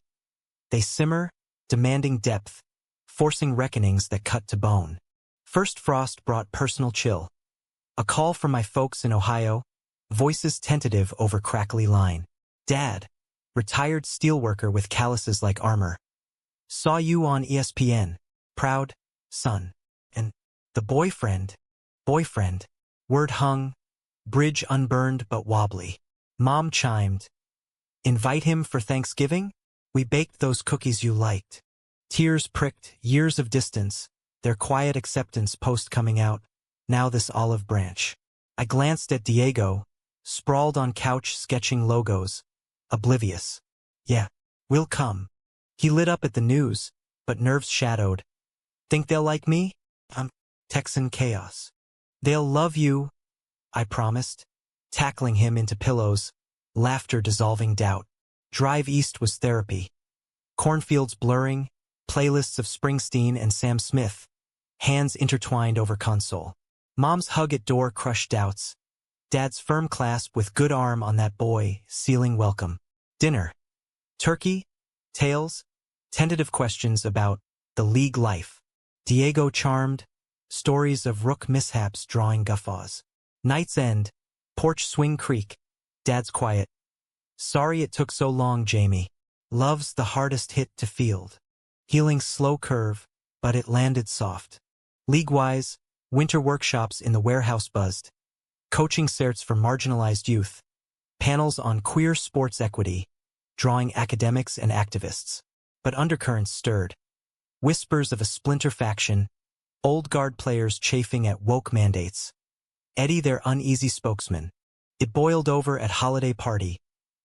They simmer, demanding depth, forcing reckonings that cut to bone. First frost brought personal chill. A call from my folks in Ohio, voices tentative over crackly line. Dad, retired steelworker with calluses like armor. Saw you on ESPN, proud, son. And the boyfriend, word hung, bridge unburned but wobbly. Mom chimed, invite him for Thanksgiving? We baked those cookies you liked. Tears pricked, years of distance, their quiet acceptance post coming out, now this olive branch. I glanced at Diego, sprawled on couch sketching logos, oblivious. Yeah, we'll come. He lit up at the news, but nerves shadowed. Think they'll like me? I'm Texan chaos. They'll love you, I promised, tackling him into pillows, laughter dissolving doubt. Drive east was therapy. Cornfields blurring, playlists of Springsteen and Sam Smith, hands intertwined over console. Mom's hug at door crushed doubts. Dad's firm clasp with good arm on that boy, sealing welcome. Dinner. Turkey? Tales? Tentative questions about the league life. Diego charmed, stories of rook mishaps drawing guffaws. Night's end, porch swing creak. Dad's quiet. Sorry it took so long, Jamie. Love's the hardest hit to field. Healing slow curve, but it landed soft. League-wise, winter workshops in the warehouse buzzed. Coaching certs for marginalized youth. Panels on queer sports equity, drawing academics and activists. But undercurrents stirred. Whispers of a splinter faction, old guard players chafing at woke mandates. Eddie their uneasy spokesman. It boiled over at holiday party.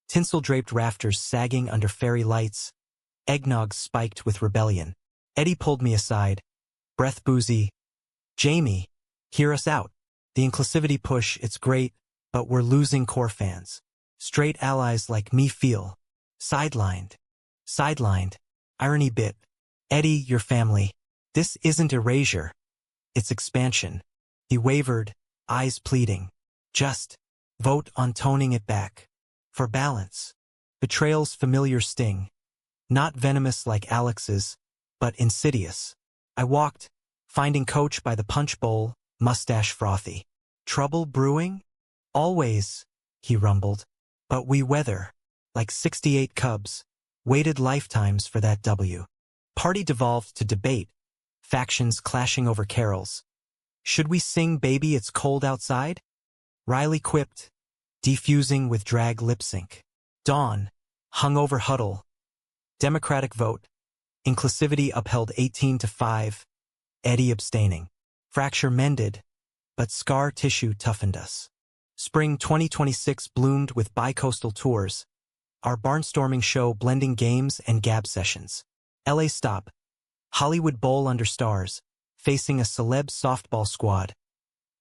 Tinsel-draped rafters sagging under fairy lights. Eggnog spiked with rebellion. Eddie pulled me aside. Breath boozy. Jamie, hear us out. The inclusivity push, it's great, but we're losing core fans. Straight allies like me feel sidelined. Sidelined. Irony bit. Eddie, your family. This isn't erasure. It's expansion. He wavered, eyes pleading. Just vote on toning it back. For balance. Betrayal's familiar sting. Not venomous like Alex's, but insidious. I walked, finding Coach by the punch bowl, mustache frothy. Trouble brewing? Always, he rumbled. But we weather, like 68 Cubs, waited lifetimes for that W. Party devolved to debate, factions clashing over carols. Should we sing Baby It's Cold Outside? Riley quipped, defusing with drag lip sync. Dawn, hungover huddle. Democratic vote. Inclusivity upheld 18-5. Eddie abstaining. Fracture mended, but scar tissue toughened us. Spring 2026 bloomed with bicoastal tours. Our barnstorming show blending games and gab sessions. LA stop. Hollywood Bowl under stars, facing a celeb softball squad.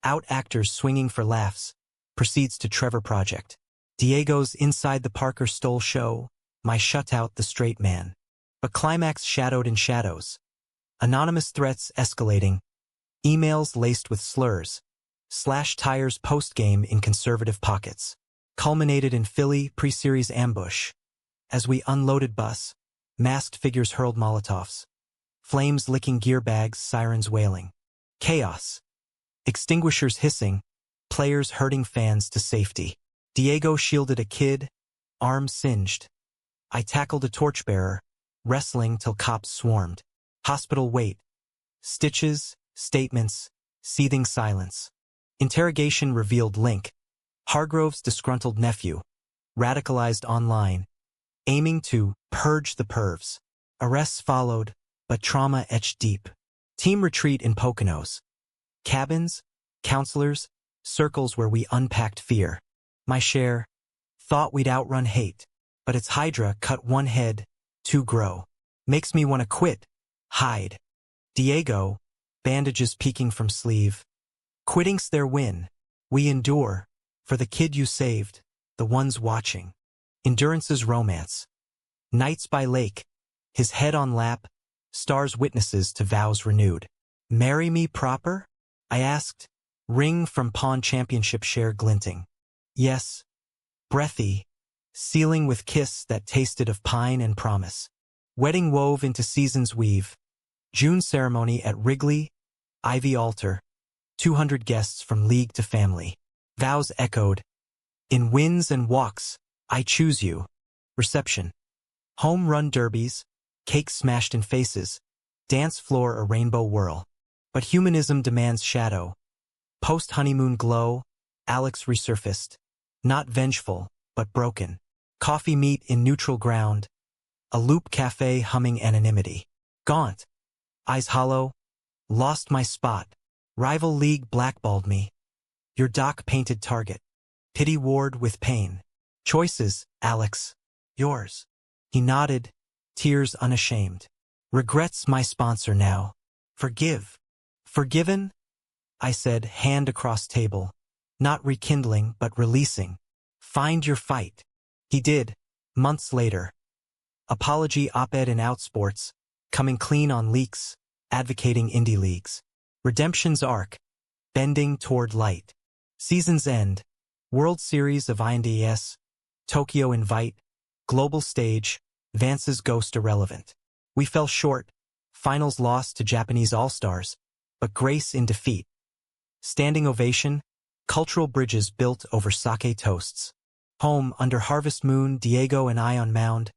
Out actors swinging for laughs. Proceeds to Trevor Project. Diego's Inside the Parker Stoll show, my shutout the straight man. But climax shadowed in shadows. Anonymous threats escalating. Emails laced with slurs. Slash tires post-game in conservative pockets. Culminated in Philly pre-series ambush. As we unloaded bus, masked figures hurled Molotovs. Flames licking gear bags, sirens wailing. Chaos. Extinguishers hissing. Players herding fans to safety. Diego shielded a kid, arm singed. I tackled a torchbearer, wrestling till cops swarmed. Hospital wait. Stitches, statements, seething silence. Interrogation revealed link. Hargrove's disgruntled nephew. Radicalized online. Aiming to purge the pervs. Arrests followed, but trauma etched deep. Team retreat in Poconos. Cabins, counselors, circles where we unpacked fear. My share. Thought we'd outrun hate. But its hydra cut one head, two grow. Makes me want to quit. Hide. Diego. Bandages peeking from sleeve. Quitting's their win. We endure. For the kid you saved. The ones watching. Endurance's romance. Nights by lake. His head on lap. Stars witnesses to vows renewed. Marry me proper? I asked. Ring from pawn championship share glinting. Yes. Breathy. Sealing with kiss that tasted of pine and promise. Wedding wove into season's weave. June ceremony at Wrigley. Ivy altar. 200 guests from league to family. Vows echoed. In wins and walks, I choose you. Reception. Home run derbies. Cake smashed in faces. Dance floor a rainbow whirl. But humanism demands shadow. Post-honeymoon glow. Alex resurfaced. Not vengeful, but broken. Coffee meet in neutral ground. A loop cafe humming anonymity. Gaunt. Eyes hollow. Lost my spot. Rival league blackballed me. Your doc painted target. Pity ward with pain. Choices, Alex. Yours. He nodded, tears unashamed. Regrets my sponsor now. Forgive. Forgiven? I said, hand across table. Not rekindling, but releasing. Find your fight. He did, months later. Apology op-ed in Outsports, coming clean on leaks, advocating indie leagues. Redemption's arc, bending toward light. Season's end, World Series of INDS, Tokyo invite, global stage, Vance's ghost irrelevant. We fell short, finals lost to Japanese All-Stars, but grace in defeat. Standing ovation, cultural bridges built over sake toasts. Home under harvest moon, Diego and I on mound,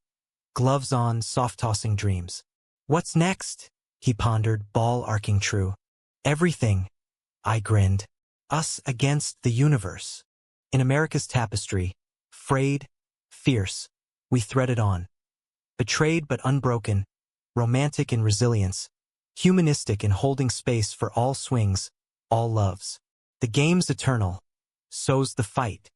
gloves on, soft-tossing dreams. What's next? He pondered, ball arcing true. Everything, I grinned. Us against the universe. In America's tapestry, frayed, fierce, we threaded on. Betrayed but unbroken, romantic in resilience, humanistic in holding space for all swings, all loves. The game's eternal, so's the fight.